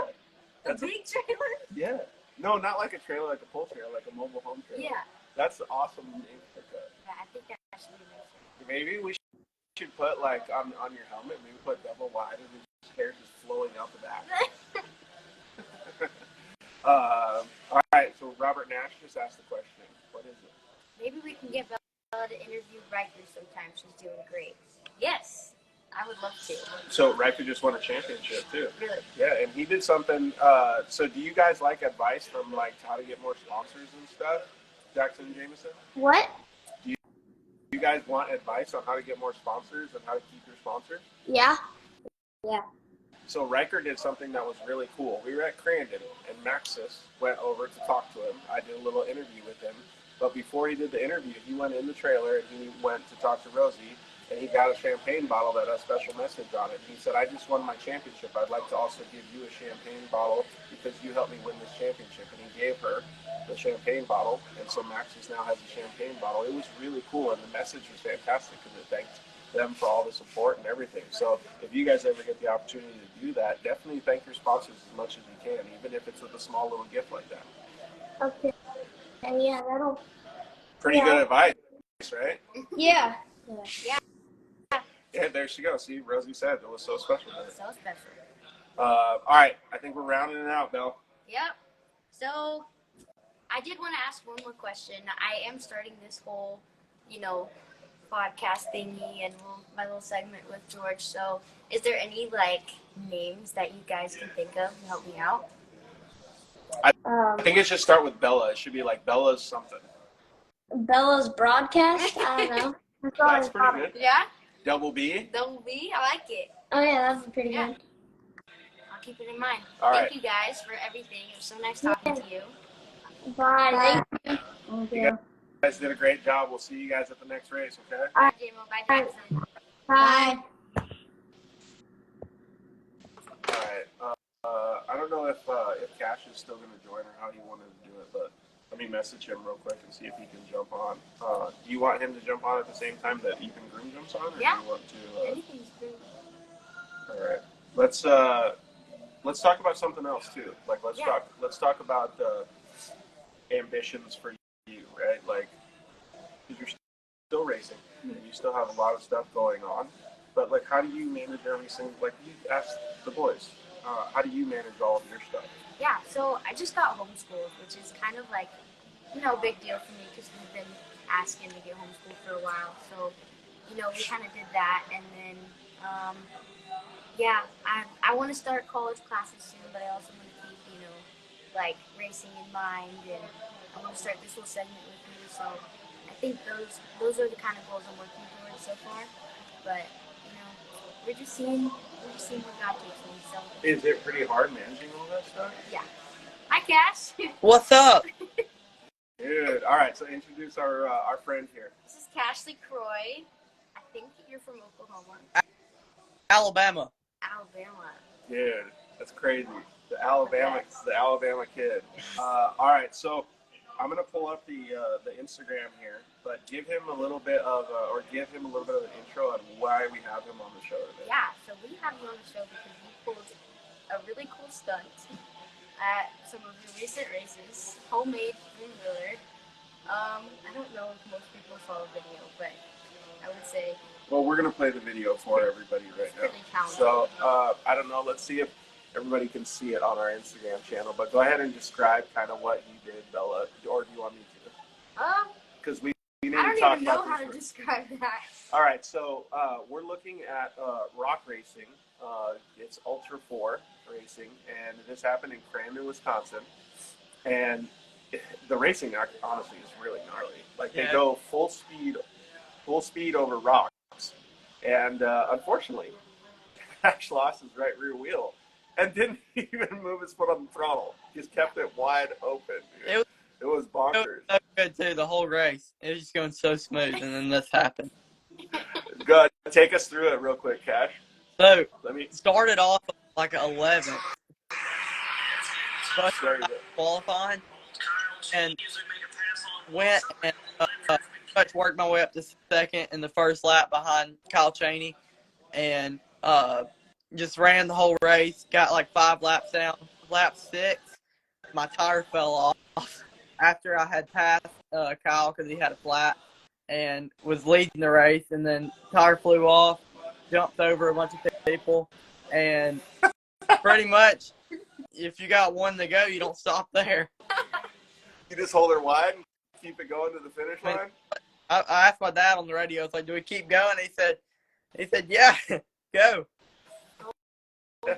Yeah. A big trailer? Yeah. No, not like a trailer, like a pull trailer, like a mobile home trailer. Yeah. That's an awesome name for that. Yeah, I think that should be nicer. Maybe we should put, like, on your helmet, maybe put double wide and his hair just flowing out the back. All right, so Robert Nash just asked the question. What is it? Maybe we can get Bella to interview Riker sometime. She's doing great. Yes, I would love to. So Riker just won a championship too. Really? Yeah, and he did something. So do you guys like advice from like how to get more sponsors and stuff, Jackson and Jameson? What? Do you guys want advice on how to get more sponsors and how to keep your sponsors? Yeah. Yeah. So Riker did something that was really cool. We were at Crandon, and Maxis went over to talk to him. I did a little interview with him. But before he did the interview, he went in the trailer, and he went to talk to Rosie, and he got a champagne bottle that had a special message on it. And he said, I just won my championship. I'd like to also give you a champagne bottle because you helped me win this championship. And he gave her the champagne bottle, and so Maxis now has a champagne bottle. It was really cool, and the message was fantastic because it thanked them for all the support and everything. So if you guys ever get the opportunity to do that, definitely thank your sponsors as much as you can, even if it's with a small little gift like that. Okay. And yeah, that'll. Pretty good advice, right? Yeah. Yeah. Yeah, there she goes. See, Rosie said it was so special. So special. All right, I think we're rounding it out, Bill. Yep. So I did want to ask one more question. I am starting this whole, podcast thingy and my little segment with George. So is there any names that you guys can think of to help me out? I think it should start with Bella. It should be like Bella's something. Bella's broadcast? I don't know. That's pretty good. Yeah? Double B? Double B? I like it. Oh, yeah, that's pretty good. I'll keep it in mind. All Thank right. you guys for everything. It was so nice talking to you. Bye. Thank you. You guys did a great job. We'll see you guys at the next race, okay? Bye, J-Mo. Bye, Jackson. Bye. All right. I don't know if Cash is still going to join or how he wanted to do it, but let me message him real quick and see if he can jump on. Do you want him to jump on at the same time that Ethan Groom jumps on? Or Yeah. do you want to, Anything's good. All right. Let's talk about something else too. Let's talk about ambitions for you, right? Like, 'cause you're still racing and you still have a lot of stuff going on, but like, how do you manage everything? Like, you asked the boys, how do you manage all of your stuff? Yeah, so I just got homeschooled, which is kind of a big deal for me because we've been asking to get homeschooled for a while. So, we kind of did that. And then, I want to start college classes soon, but I also want to keep, racing in mind. And I want to start this little segment with you. So I think those are the kind of goals I'm working towards so far. But, we're just seeing what God takes me. So. Is it pretty hard managing all that stuff? Yeah. Hi, Cash. What's up? Dude, all right. So introduce our friend here. This is LeCroy. I think you're from Oklahoma. Alabama. Alabama. Dude, that's crazy. The Alabama kid. All right. So I'm gonna pull up the Instagram here, but give him a little bit of an intro on why we have him on the show today. Yeah. So we have you on the show because you pulled a really cool stunt at some of your recent races, homemade three-wheeler. I don't know if most people saw the video, but I would say. Well, we're gonna play the video for everybody right now. Really talented. So I don't know. Let's see if everybody can see it on our Instagram channel. But go ahead and describe kind of what you did, Bella, or do you want me to? Because we need to talk about this. I don't even know how to describe that. All right, so we're looking at rock racing. It's Ultra 4 racing, and this happened in Crandon, Wisconsin. And the racing, honestly, is really gnarly. Like, they go full speed over rocks. And unfortunately, Cash lost his right rear wheel and didn't even move his foot on the throttle. Just kept it wide open, dude. It was bonkers. It was so good, too, the whole race. It was just going so smooth, and then this happened. Good. Take us through it real quick, Cash. So, started off like 11th. Qualifying. And went and worked my way up to second in the first lap behind Kyle Chaney. and just ran the whole race. Got like 5 laps down. Lap 6, my tire fell off after I had passed Kyle because he had a flat and was leading the race, and then tire flew off, jumped over a bunch of people, and pretty much if you got one to go, you don't stop there. You just hold her wide and keep it going to the finish I mean, line? I asked my dad on the radio, I was like, do we keep going? He said, yeah, go. Oh my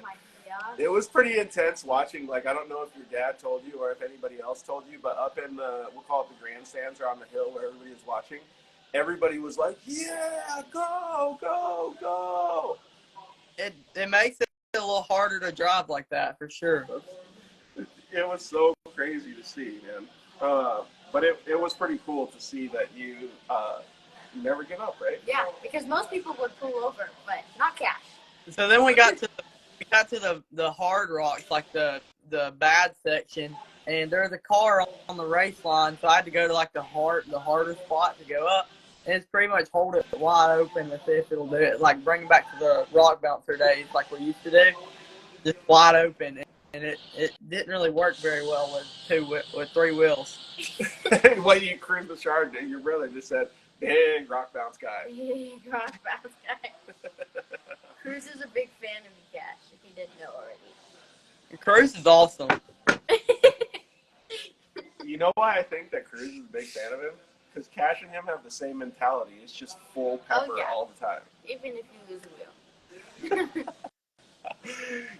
God. It was pretty intense watching. Like, I don't know if your dad told you or if anybody else told you, but up in we'll call it the grandstands or on the hill where everybody is watching, everybody was like, yeah, go, go, go. It makes it a little harder to drive like that, for sure. It was so crazy to see, man. But it was pretty cool to see that you never give up, right? Yeah, because most people would pull over, but not Cash. So then we got to the hard rocks, like the bad section, and there's a car on the race line, so I had to go to like the harder spot to go up, and it's pretty much hold it wide open to see if it'll do it, like bring it back to the rock bouncer days like we used to do, just wide open, and it didn't really work very well with 3 wheels. When you cruised the shard, your brother just said, big rock bounce guy. Rock bounce guy. Cruz is a big fan of you, Cash, if you didn't know already. Cruz is awesome. You know why I think that Cruz is a big fan of him? Because Cash and him have the same mentality. It's just full pepper all the time. Even if you lose a wheel.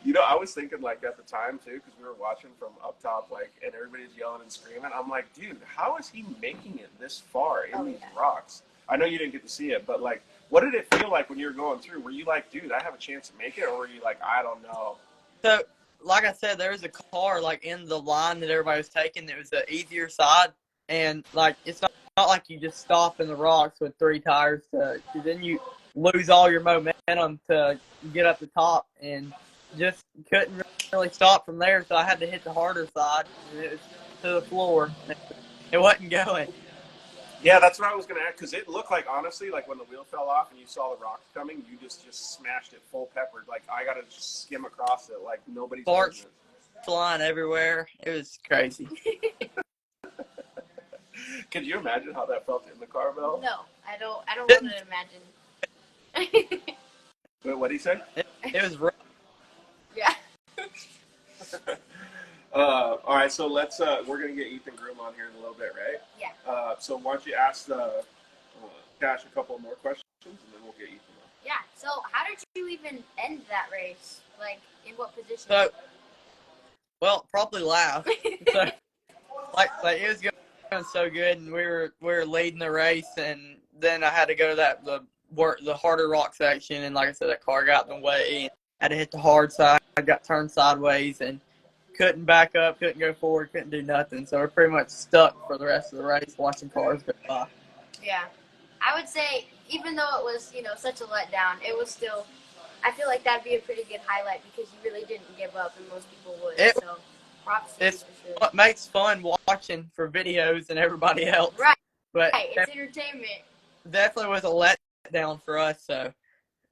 You know, I was thinking, like, at the time, too, because we were watching from up top, like, and everybody's yelling and screaming. I'm like, dude, how is he making it this far in these rocks? I know you didn't get to see it, but, like, what did it feel like when you were going through? Were you like, dude, I have a chance to make it? Or were you like, I don't know? So, like I said, there was a car, like, in the line that everybody was taking that was the easier side. And, like, it's not like you just stop in the rocks with 3 tires. Because then you lose all your momentum to get up the top. And just couldn't really stop from there. So I had to hit the harder side. And it was to the floor. It wasn't going. Yeah, that's what I was going to add, because it looked like, honestly, like when the wheel fell off and you saw the rocks coming, you just smashed it full peppered. Like, I got to just skim across it like nobody's Sparks business. flying everywhere. It was crazy. Could you imagine how that felt in the car, Belle? No, I don't want to imagine. Wait, what did he say? It was rough. Yeah. All right, so let's, we're going to get Ethan Groom on here in a little bit, right? Yeah. So why don't you ask Cash a couple more questions, and then we'll get Ethan on. Yeah, so how did you even end that race? Like, in what position? So, well, probably last. So, like it was going so good, and we were leading the race, and then I had to go to the harder rock section, and like I said, that car got in the way, and I had to hit the hard side. I got turned sideways, and couldn't back up, couldn't go forward, couldn't do nothing. So we're pretty much stuck for the rest of the race watching cars go by. Yeah. I would say, even though it was, such a letdown, it was still, I feel like that'd be a pretty good highlight because you really didn't give up, and most people would. So props to you It's for sure. what makes fun watching for videos and everybody else. Right. But It's entertainment. definitely was a letdown for us. So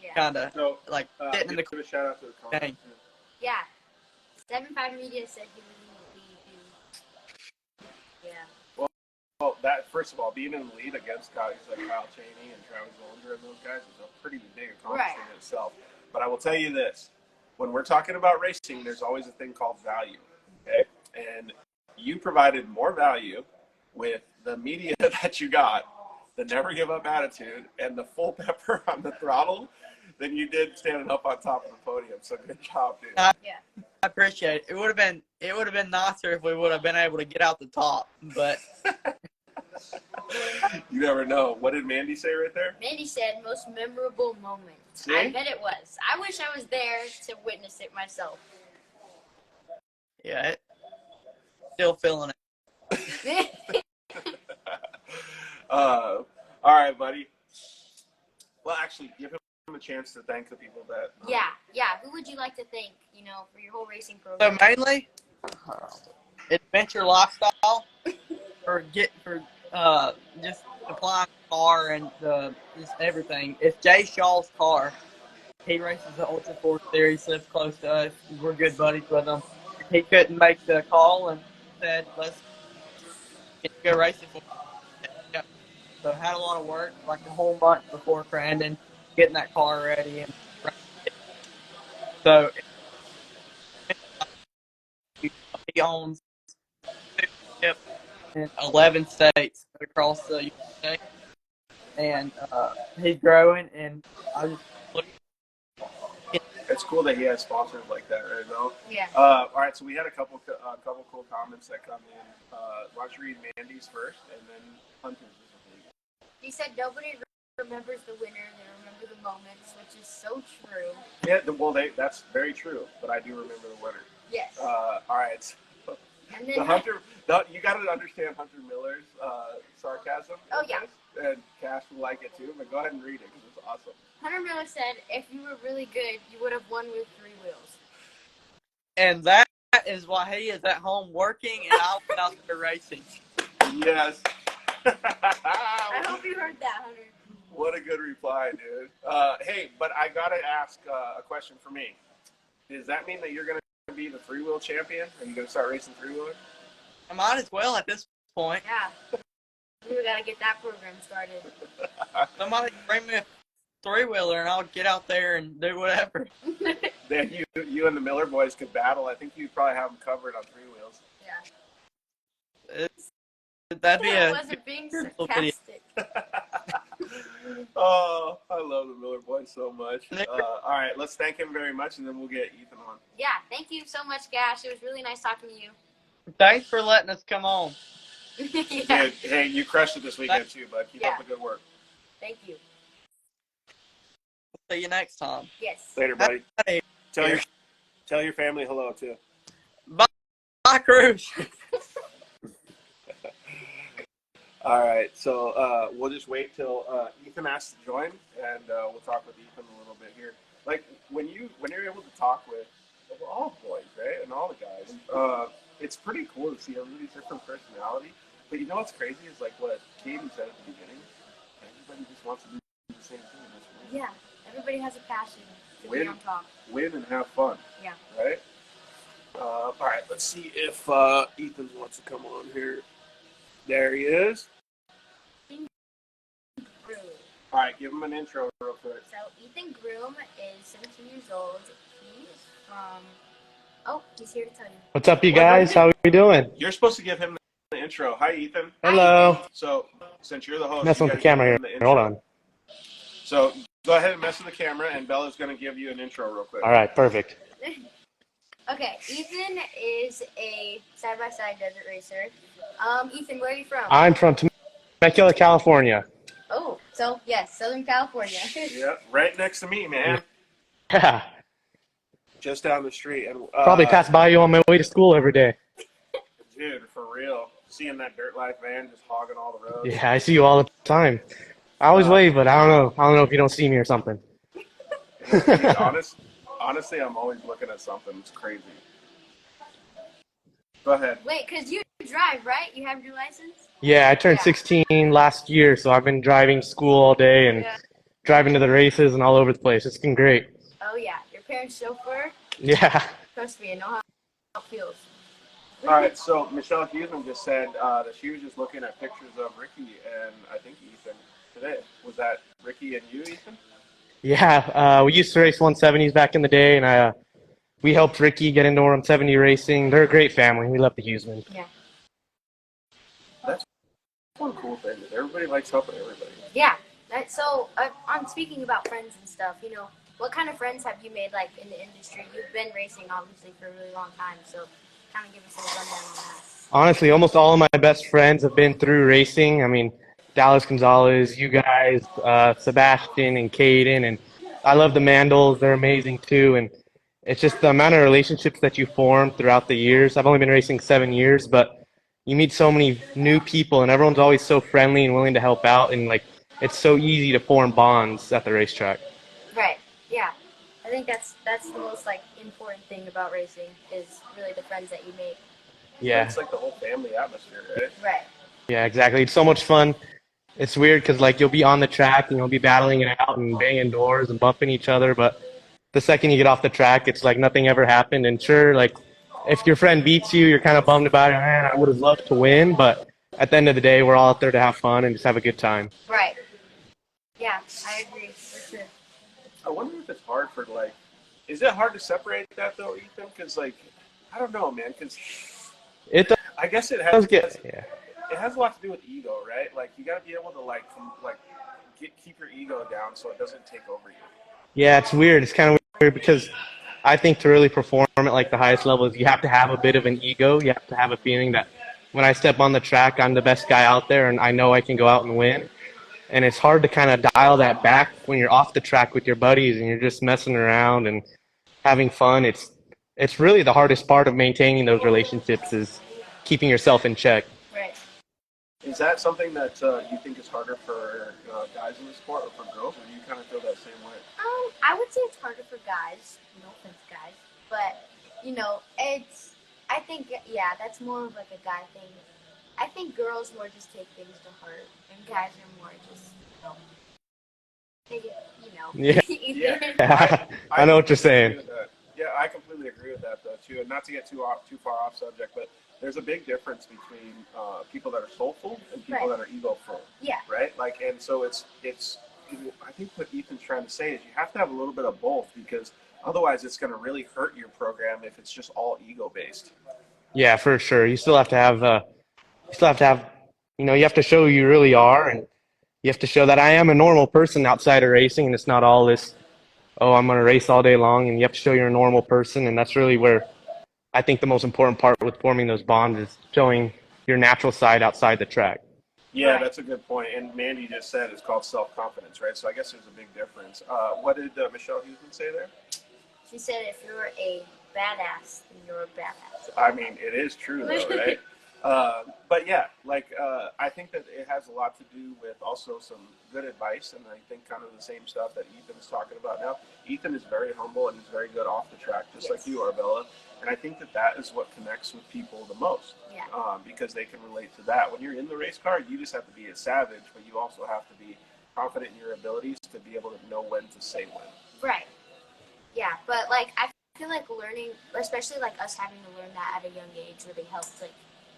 Yeah. kind of like getting in the give a shout out to the comments. game. Yeah. 7-5 Media said he really lead you. Yeah. Well, that first of all, being in the lead against guys like Kyle Chaney and Travis Bollinger and those guys is a pretty big accomplishment in itself. But I will tell you this: when we're talking about racing, there's always a thing called value. Okay, and you provided more value with the media that you got, the never give up attitude, and the full pepper on the throttle than you did standing up on top of the podium. So good job, dude. I Yeah. appreciate it. It would have been nicer if we would have been able to get out the top, but You never know. What did Mandy say right there? Mandy said most memorable moment. See? I bet it was. I wish I was there to witness it myself. yeah, still feeling it. All right, buddy. Well, actually, give him a chance to thank the people that. Yeah. Who would you like to thank, for your whole racing So program? mainly, adventure lifestyle for just applying the car and just everything. It's Jay Shaw's car. He races the Ultra 4 Series, lives close to us. We're good buddies with him. He couldn't make the call and said, "Let's go racing for me." Yeah. So had a lot of work, like a whole month before Crandon, getting that car ready. And so he owns 2 ships in 11 states across the USA, and he's growing. And I just look. It's cool that he has sponsors like that, right, Bill? Yeah. All right, so we had a couple cool comments that come in. Why don't you read Mandy's first, and then Hunter's. He said nobody remembers the winner; they remember the moments, which is so true. Yeah, that's very true. But I do remember the winner. Yes. All right. So And then you got to understand Hunter Miller's sarcasm. Oh, yeah. And Cash will like it too. But go ahead and read it because it's awesome. Hunter Miller said, "If you were really good, you would have won with 3 wheels." And that is why he is at home working, and I'll be out there racing. Yes. I hope you heard that, Hunter. What a good reply, dude. Hey, but I gotta ask a question for me. Does that mean that you're gonna be the 3-wheel champion? Are you gonna start racing 3-wheelers? I might as well at this point. Yeah. We gotta get that program started. Somebody bring me a 3-wheeler, and I'll get out there and do whatever. Then you and the Miller boys could battle. I think you'd probably have them covered on 3 wheels. Yeah. That'd be I a wasn't being beautiful video. sarcastic. Oh, I love the Miller boys so much. All right, let's thank him very much, and then we'll get Ethan on. Yeah, thank you so much, Gash. It was really nice talking to you. Thanks for letting us come on. Yeah. Dude, hey, you crushed it this weekend too, bud. Keep up the good work. Thank you. See you next time. Yes. Later, buddy. Hey. Tell your family hello too. Bye, Cruz. All right, so we'll just wait till Ethan asks to join, and we'll talk with Ethan a little bit here. Like when you're able to talk with all the boys, right, and all the guys, it's pretty cool to see everybody's different personality. But you know what's crazy is like what Kaden said at the beginning. Everybody just wants to do the same thing. Yeah, everybody has a passion to be Win. on top. Win and have fun. Yeah. Right. All right, let's see if Ethan wants to come on here. There he is. Groom. All right, give him an intro real quick. So Ethan Groom is 17 years old. He's from. Oh, he's here to tell you. What's up, you guys? How are we doing? You're supposed to give him the intro. Hi, Ethan. Hello. So, since you're the host, Messing you with the gotta camera give him here. the Hold intro. on. So, go ahead and mess with the camera, and Bella's going to give you an intro real quick. All right, perfect. Okay, Ethan is a side-by-side desert racer. Ethan, where are you from? I'm from Temecula, California. Oh, so yes, Southern California. Yeah, right next to me, man. Yeah. Just down the street. And Probably pass by you on my way to school every day. Dude, for real. Seeing that Dirt Life van just hogging all the roads. Yeah, I see you all the time. I always wave, but I don't know. I don't know if you don't see me or something. Dude, honestly, I'm always looking at something. It's crazy. Go ahead. Wait, because you drive, right? You have your license? Yeah, I turned 16 last year, so I've been driving school all day and driving to the races and all over the place. It's been great. Oh, yeah. Your parents' chauffeur? Yeah. Trust me, I know how it feels. All right, so Michelle Huseman just said that she was just looking at pictures of Ricky and I think Ethan today. Was that Ricky and you, Ethan? Yeah, we used to race 170s back in the day, and we helped Ricky get into 170 racing. They're a great family. We love the Huseman. Yeah. That's one cool thing. Everybody likes helping everybody. Yeah. So, I'm speaking about friends and stuff, you know, what kind of friends have you made, like, in the industry? You've been racing, obviously, for a really long time, so kind of give us a rundown on that. Honestly, almost all of my best friends have been through racing. I mean, Dallas Gonzalez, you guys, Sebastian and Kaden, and I love the Mandles. They're amazing too. And it's just the amount of relationships that you form throughout the years. I've only been racing 7 years, but you meet so many new people, and everyone's always so friendly and willing to help out. And like, it's so easy to form bonds at the racetrack. Right. Yeah. I think that's the most, like, important thing about racing is really the friends that you make. Yeah. It's like the whole family atmosphere, right? Right. Yeah, exactly. It's so much fun. It's weird because like you'll be on the track and you'll be battling it out and banging doors and bumping each other, but the second you get off the track, it's like nothing ever happened. And sure, like if your friend beats you, you're kind of bummed about it. Man, I would have loved to win, but at the end of the day, we're all out there to have fun and just have a good time. Right. Yeah, I agree for sure. I wonder if it's hard for like, is it hard to separate that though, Ethan? Because like, I don't know, man. Because It I guess it does has get, yeah. it has a lot to do with ego, right? Like you got to be able to keep your ego down so it doesn't take over you. Yeah, it's weird. It's kind of weird because I think to really perform at like the highest levels, you have to have a bit of an ego. You have to have a feeling that when I step on the track, I'm the best guy out there, and I know I can go out and win. And it's hard to kind of dial that back when you're off the track with your buddies and you're just messing around and having fun. It's really the hardest part of maintaining those relationships is keeping yourself in check. Right. Is that something that you think is harder for guys in the sport or for girls, or do you kind of feel that same way? I would say it's harder for guys. No offense, guys, but I think that's more of like a guy thing. I think girls more just take things to heart, and guys are more just take it, Yeah. Yeah. I know what you're saying. Yeah, I completely agree with that though too. And not to get too far off subject, but there's a big difference between people that are soulful and people Right. that are egoful. Yeah. Right. Like, and so it's. I think what Ethan's trying to say is you have to have a little bit of both because otherwise it's going to really hurt your program if it's just all ego based. Yeah, for sure. You still have to have, you have to show who you really are, and you have to show that I am a normal person outside of racing, and it's not all this, oh, I'm going to race all day long, and you have to show you're a normal person, and that's really where I think the most important part with forming those bonds is showing your natural side outside the track. Yeah, Right. that's a good point. And Mandy just said it's called self-confidence, right? So I guess there's a big difference. What did Michelle Houston say there? She said if you're a badass, then you're a badass. I mean, it is true, though, right? But yeah, I think that it has a lot to do with also some good advice, and I think kind of the same stuff that Ethan's talking about now. Ethan is very humble and is very good off the track, just like you are, Bella. And I think that is what connects with people the most. Yeah. Because they can relate to that. When you're in the race car, you just have to be a savage, but you also have to be confident in your abilities to be able to know when to say when. Right. Yeah, but like I feel like learning, especially like us having to learn that at a young age, really helps like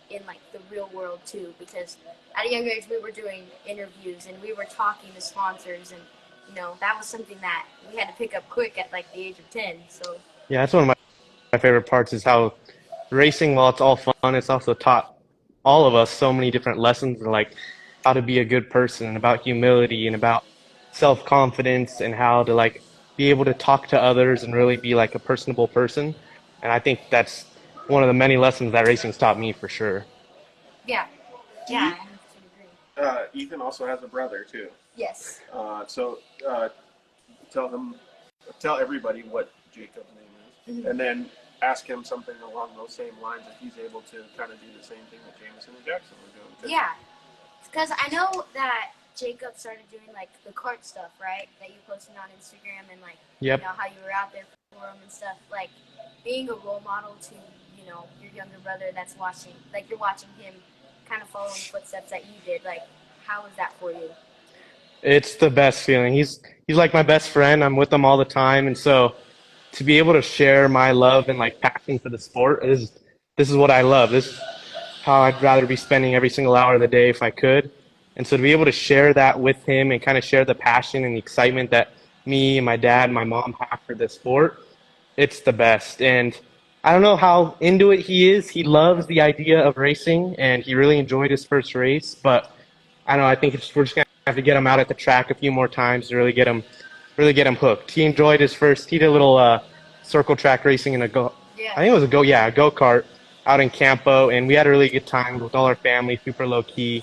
in like the real world too. Because at a young age we were doing interviews and we were talking to sponsors, and that was something that we had to pick up quick at like the age of 10. So Yeah, that's one of my favorite parts is how racing, while it's all fun, it's also taught all of us so many different lessons and like how to be a good person and about humility and about self-confidence and how to like be able to talk to others and really be like a personable person. And I think that's one of the many lessons that racing's taught me for sure. yeah, I 100% agree. Ethan also has a brother, too. Yes. So tell everybody what Jacob's name is, and then ask him something along those same lines if he's able to kind of do the same thing that Jameson and Jackson were doing. Yeah, because I know that Jacob started doing like the kart stuff, right? That you posted on Instagram and like Yep. how you were out there for him and stuff. Like being a role model to your younger brother that's watching, like you're watching him kind of follow in the footsteps that you did. Like, how was that for you? It's the best feeling. He's like my best friend. I'm with him all the time, and so to be able to share my love and like passion for the sport this is what I love. This is how I'd rather be spending every single hour of the day if I could. And so to be able to share that with him and kind of share the passion and the excitement that me and my dad and my mom have for this sport, it's the best. And I don't know how into it he is. He loves the idea of racing and he really enjoyed his first race, but I don't know. I think we're just gonna have to get him out at the track a few more times to really get him hooked. He enjoyed his first. He did a little circle track racing in I think it was a go kart out in Campo, and we had a really good time with all our family, super low key.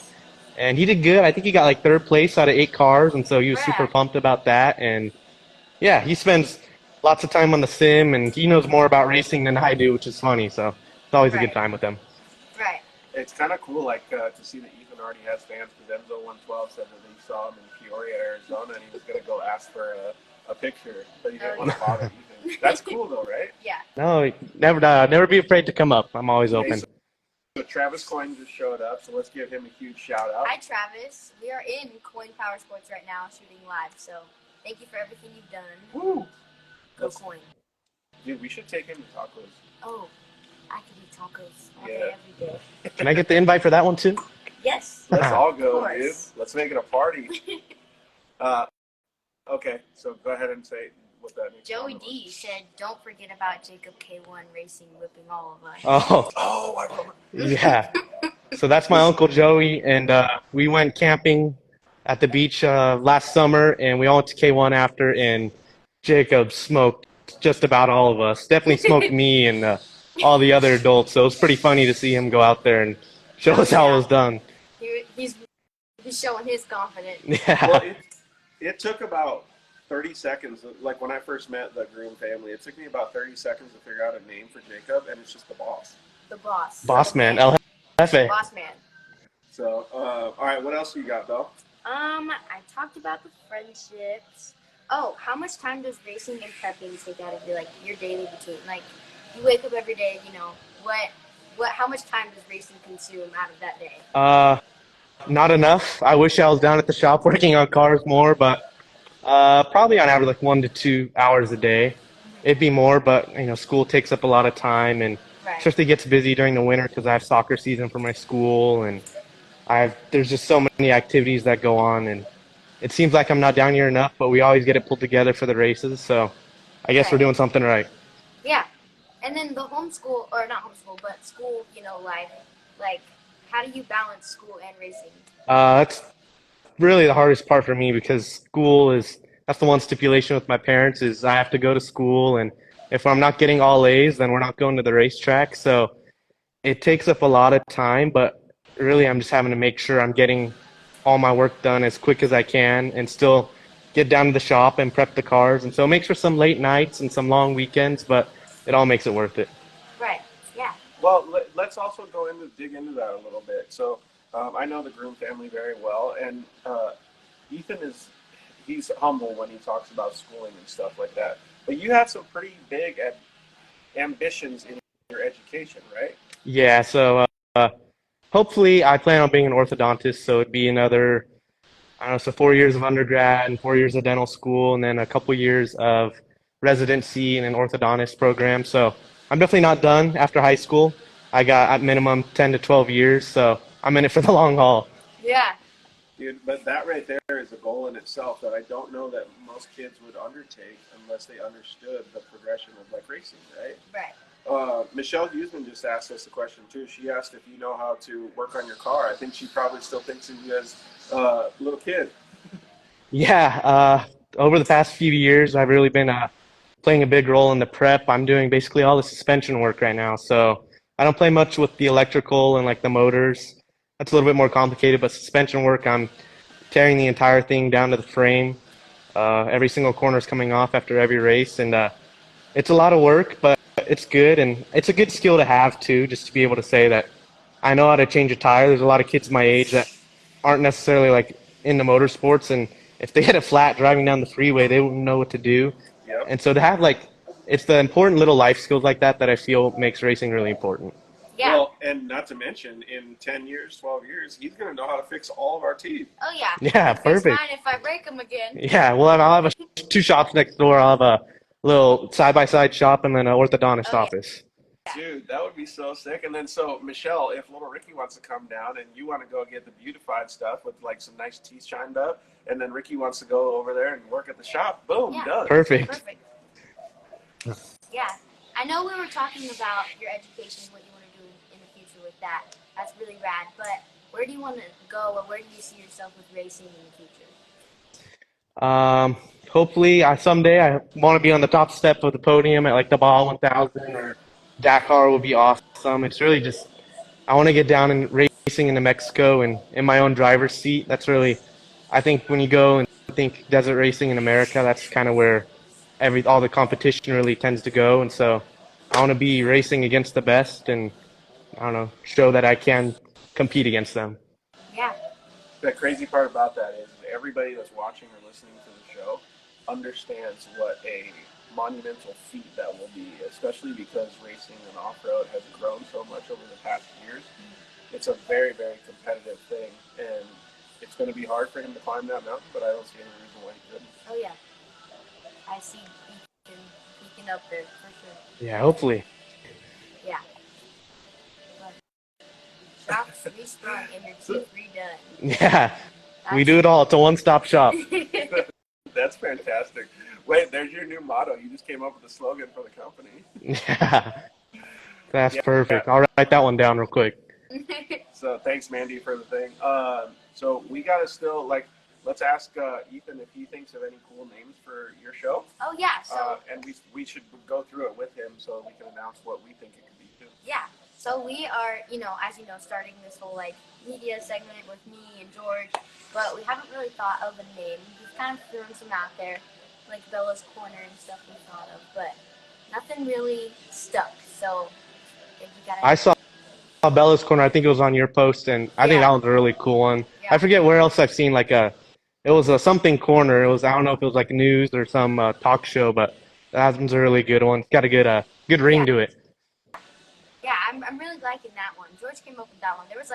And he did good. I think he got like third place out of 8 cars, and so he was super pumped about that. And yeah, he spends lots of time on the sim, and he knows more about racing than I do, which is funny. So it's always a good time with him. Right. It's kind of cool, to see that Ethan already has fans, because Enzo112 said that he saw him in Peoria, Arizona, and he was going to go ask for a picture, but he didn't want to bother Ethan. That's cool, though, right? Yeah. No, never be afraid to come up. I'm always open. So Travis Coyne just showed up, so let's give him a huge shout out. Hi, Travis. We are in Coyne Power Sports right now, shooting live. So thank you for everything you've done. Woo! Go coin. Dude, we should take him to tacos. Oh, I could eat tacos all Yeah. day, every day. Can I get the invite for that one too? Yes. Let's all Of go, dude. course. Let's make it a party. Okay, so go ahead and say what that means. Joey D said, "Don't forget about Jacob K1 Racing whipping all of us." Oh, Oh, I remember. yeah. So that's my Uncle Joey, and we went camping at the beach last summer, and we all went to K1 after, and Jacob smoked just about all of us. Definitely smoked me and all the other adults. So it was pretty funny to see him go out there and show us how it was done. He's showing his confidence. Yeah. Well, it took about 30 seconds. Like when I first met the Groom family, it took me about 30 seconds to figure out a name for Jacob, and it's just the boss. The boss. Boss The man, El Jefe. Boss man. So, all right, what else you got, Belle? I talked about the friendships. Oh, how much time does racing and prepping take out of your daily routine? Like, you wake up every day, how much time does racing consume out of that day? Not enough. I wish I was down at the shop working on cars more, but probably on average like 1 to 2 hours a day. It'd be more, but school takes up a lot of time, and Right. especially gets busy during the winter because I have soccer season for my school, and there's just so many activities that go on, and it seems like I'm not down here enough, but we always get it pulled together for the races, so I guess we're Right. doing something right. Yeah. And then the homeschool, or not homeschool, but school, life. Like, how do you balance school and racing? That's really the hardest part for me because that's the one stipulation with my parents is I have to go to school, and if I'm not getting all A's, then we're not going to the racetrack. So it takes up a lot of time, but really I'm just having to make sure I'm getting all my work done as quick as I can and still get down to the shop and prep the cars. And so it makes for some late nights and some long weekends, but it all makes it worth it. Right. Yeah. Well, let's also dig into that a little bit. So, I know the Groom family very well, and Ethan he's humble when he talks about schooling and stuff like that. But you had some pretty big ambitions in your education, right? Yeah, so hopefully I plan on being an orthodontist, so it'd be another, I don't know, so 4 years of undergrad and 4 years of dental school, and then a couple years of residency in an orthodontist program. So I'm definitely not done after high school. I got at minimum 10 to 12 years, so I'm in it for the long haul. Yeah. Dude, but that right there is a goal in itself that I don't know that most kids would undertake unless they understood the progression of like racing, right? Right. Michelle Huseman just asked us a question too. She asked if you know how to work on your car. I think she probably still thinks of you as a little kid. Yeah, over the past few years, I've really been playing a big role in the prep. I'm doing basically all the suspension work right now, so I don't play much with the electrical and like the motors. That's a little bit more complicated, but suspension work, I'm tearing the entire thing down to the frame. Every single corner is coming off after every race, and it's a lot of work, but it's good, and it's a good skill to have too, just to be able to say that I know how to change a tire. There's a lot of kids my age that aren't necessarily like into motorsports, and if they hit a flat driving down the freeway, they wouldn't know what to do. Yep. And so to have like, it's the important little life skills like that that I feel makes racing really important. Yeah. Well, and not to mention, in 10 years, 12 years, he's going to know how to fix all of our teeth. Oh yeah. Yeah, I'll fix perfect. mine if I break them again. Yeah, I'll have two shops next door. I'll have a little side-by-side shop and then an orthodontist Okay. office. Dude, that would be so sick. And then, so Michelle, if little Ricky wants to come down and you want to go get the beautified stuff with like some nice teeth shined up, and then Ricky wants to go over there and work at the shop, boom, Yeah. done. Perfect. Perfect. Yeah. I know we were talking about your education, what you want to do in the future with that. That's really rad. But where do you want to go, or where do you see yourself with racing in the future? Hopefully, someday I want to be on the top step of the podium at like the Baja 1000 or Dakar would be awesome. It's really just I want to get down and racing into Mexico and in my own driver's seat. That's really, I think when you go and think desert racing in America, that's kind of where all the competition really tends to go. And so I want to be racing against the best and I don't know, show that I can compete against them. Yeah. The crazy part about that is everybody that's watching or listening to the show understands what a monumental feat that will be, especially because racing and off-road has grown so much over the past years. It's a very, very competitive thing, and it's going to be hard for him to climb that mountain, but I don't see any reason why he couldn't. Oh yeah. I see Ethan getting up there for sure. Yeah, hopefully. Yeah. But shops resprung and your teeth redone. Yeah, we do it all. It's a one-stop shop. That's fantastic. Wait, there's your new motto. You just came up with a slogan for the company. Yeah, that's Yeah. perfect. I'll write that one down real quick. So thanks, Mandy, for the thing. So we gotta still let's ask Ethan if he thinks of any cool names for your show. Oh yeah. So and we should go through it with him so we can announce what we think it could be too. yeah. So we are, as you know, starting this whole media segment with me and George, but we haven't really thought of a name. We've kind of thrown some out there, like Bella's Corner and stuff we thought of, but nothing really stuck. So if you got I saw Bella's Corner. I think it was on your post, and I think Yeah. that was a really cool one. Yeah. I forget where else I've seen it was a something corner. It was, I don't know if it was like news or some talk show, but that one's a really good one. It's got a good ring Yeah. to it. Yeah, I'm really liking that one. George came up with that one. There was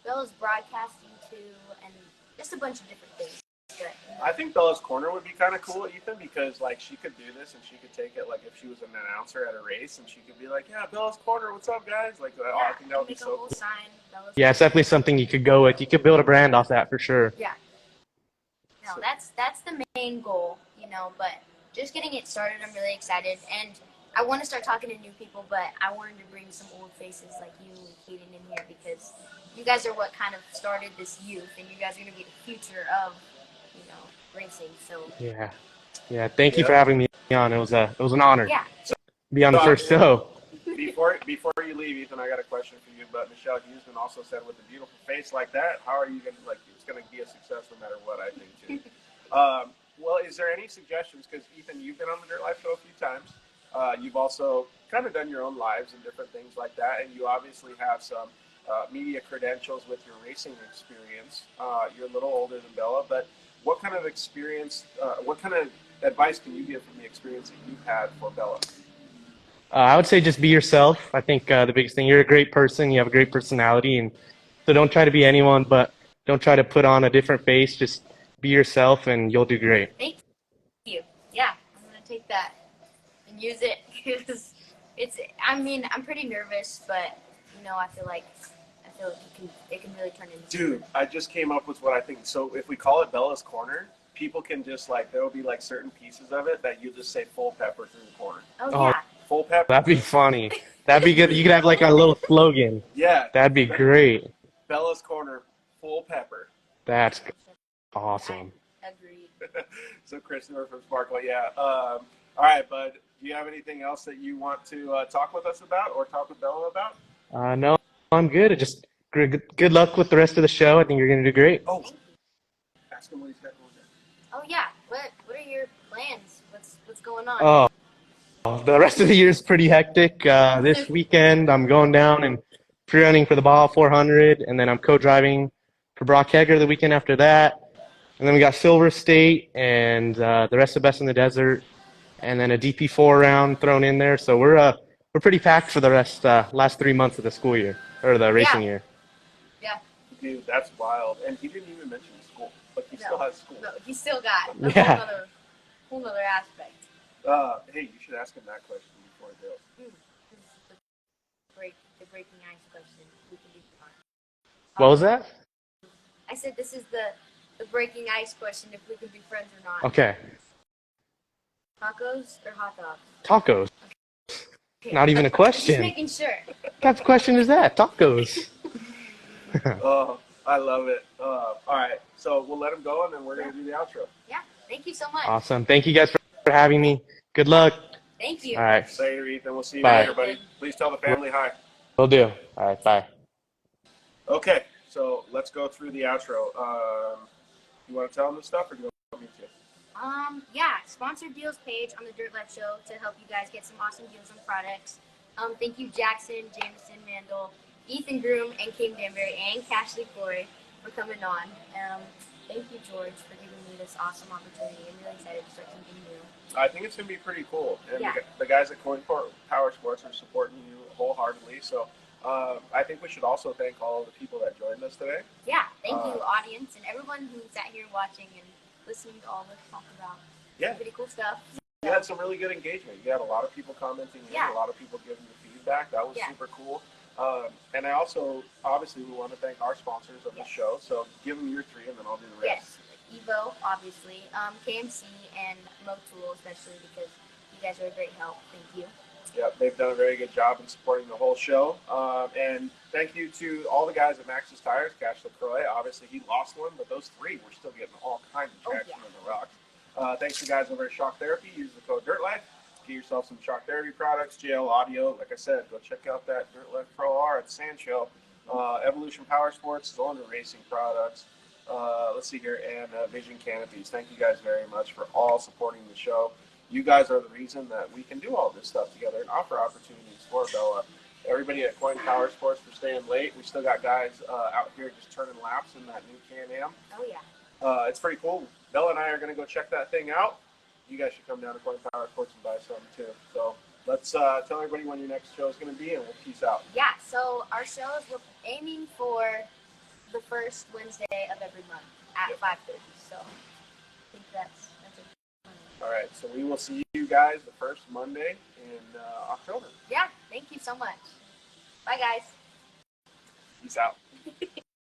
Bella's Broadcasting too, and just a bunch of different things. But, I think Bella's Corner would be kind of cool, Ethan, because she could do this and she could take it if she was an announcer at a race and she could be like, "Yeah, Bella's Corner, what's up, guys?" I think that would be make a so whole cool. sign. Bella's Yeah, it's definitely something you could go with. You could build a brand off that for sure. Yeah. No, that's the main goal, but just getting it started, I'm really excited. And I want to start talking to new people, but I wanted to bring some old faces like you and Kaden in here because you guys are what kind of started this youth, and you guys are going to be the future of, racing. So Yeah. Thank you for having me on. It was an honor yeah. to be on the first show. Before you leave, Ethan, I got a question for you. But Michelle Houston also said, with a beautiful face like that, how are you going to it's going to be a success no matter what, I think too. Well, is there any suggestions? Because Ethan, you've been on the Dirt Life show a few times. You've also kind of done your own lives and different things like that, and you obviously have some media credentials with your racing experience. You're a little older than Bella, but what kind of experience, what kind of advice can you give from the experience that you've had for Bella? I would say just be yourself. I think the biggest thing, you're a great person. You have a great personality, and so don't try to be anyone, but don't try to put on a different face. Just be yourself, and you'll do great. Thank you. Yeah, I'm going to take that and use it because I'm pretty nervous, but, I feel like it can really turn into. Dude, I just came up with what I think. So if we call it Bella's Corner, people can just there will be certain pieces of it that you just say full pepper through the corner. Oh, yeah. Full pepper. That'd be funny. That'd be good. You could have a little slogan. Yeah. That'd be great. Bella's Corner, full pepper. That's awesome. Agreed. So Christopher from Sparkle, yeah. All right, bud. Do you have anything else that you want to talk with us about or talk with Bella about? No, I'm good. Just good luck with the rest of the show. I think you're going to do great. Oh, ask him what he's got. Oh yeah. What are your plans? What's going on? Oh, the rest of the year is pretty hectic. This weekend, I'm going down and pre-running for the Baja 400, and then I'm co-driving for Brock Hager the weekend after that. And then we got Silver State and the rest of Best in the Desert, and then a DP4 round thrown in there. So we're pretty packed for the last 3 months of the school year or the racing year. Yeah. Dude, that's wild. And he didn't even mention school, but he still has school. No, he still got a whole nother aspect. Hey, you should ask him that question before it goes. This is the breaking ice question. We can do What was that? I said this is the breaking ice question. If we can be friends or not. Okay. Tacos or hot dogs? Tacos. Okay. Not even a question. Just making sure. What type of question is that? Tacos. Oh, I love it. All right, so we'll let him go, and then we're going to do the outro. Yeah. Thank you so much. Awesome. Thank you guys for having me. Good luck. Thank you. All right. Later, Ethan. We'll see you Bye. later, buddy. Please tell the family hi. Will do. All right. Bye. Okay, so let's go through the outro. You want to tell them the stuff, or do you want me to? Yeah, sponsored deals page on the Dirt Life Show to help you guys get some awesome deals on products. Thank you, Jackson, Jameson, Mandle, Ethan Groom, and Kaden Danbury, and LeCroy for coming on. Thank you, George, for giving me this awesome opportunity. I'm really excited to start something new. I think it's going to be pretty cool. And Yeah. the guys at Coin Power Sports are supporting you wholeheartedly. So I think we should also thank all of the people that joined us today. Yeah, thank you, audience, and everyone who sat here watching and listening to all of us talk about pretty cool stuff. So. You had some really good engagement. You had a lot of people commenting in, Yeah. a lot of people giving you feedback. That was super cool. And I also, obviously, we want to thank our sponsors of the show. So give them your three, and then I'll do the rest. Yes, Evo, obviously, KMC, and Motul, especially because you guys are a great help. Thank you. Yep, they've done a very good job in supporting the whole show. And thank you to all the guys at Max's Tires, Cash LeCroy. Obviously, he lost one, but those three were still getting all kinds of traction on the rocks. Thanks to the guys over at Shock Therapy. Use the code DIRTLIFE. Get yourself some Shock Therapy products, JL Audio. Like I said, go check out that Dirt Life Pro R at Sand Show. Evolution Power Sports, Cylinder Racing products. Let's see here, and Vision Canopies. Thank you guys very much for all supporting the show. You guys are the reason that we can do all this stuff together and offer opportunities for Bella. Everybody at Coin Power Sports for staying late. We still got guys out here just turning laps in that new Can-Am. Oh, yeah. It's pretty cool. Bella and I are going to go check that thing out. You guys should come down to Coin Power Sports and buy something too. So let's tell everybody when your next show is going to be, and we'll peace out. Yeah, so our shows, we're aiming for the first Wednesday of every month at 5:30. So I think that's it. All right, so we will see you guys the first Monday in October. Yeah, thank you so much. Bye, guys. Peace out.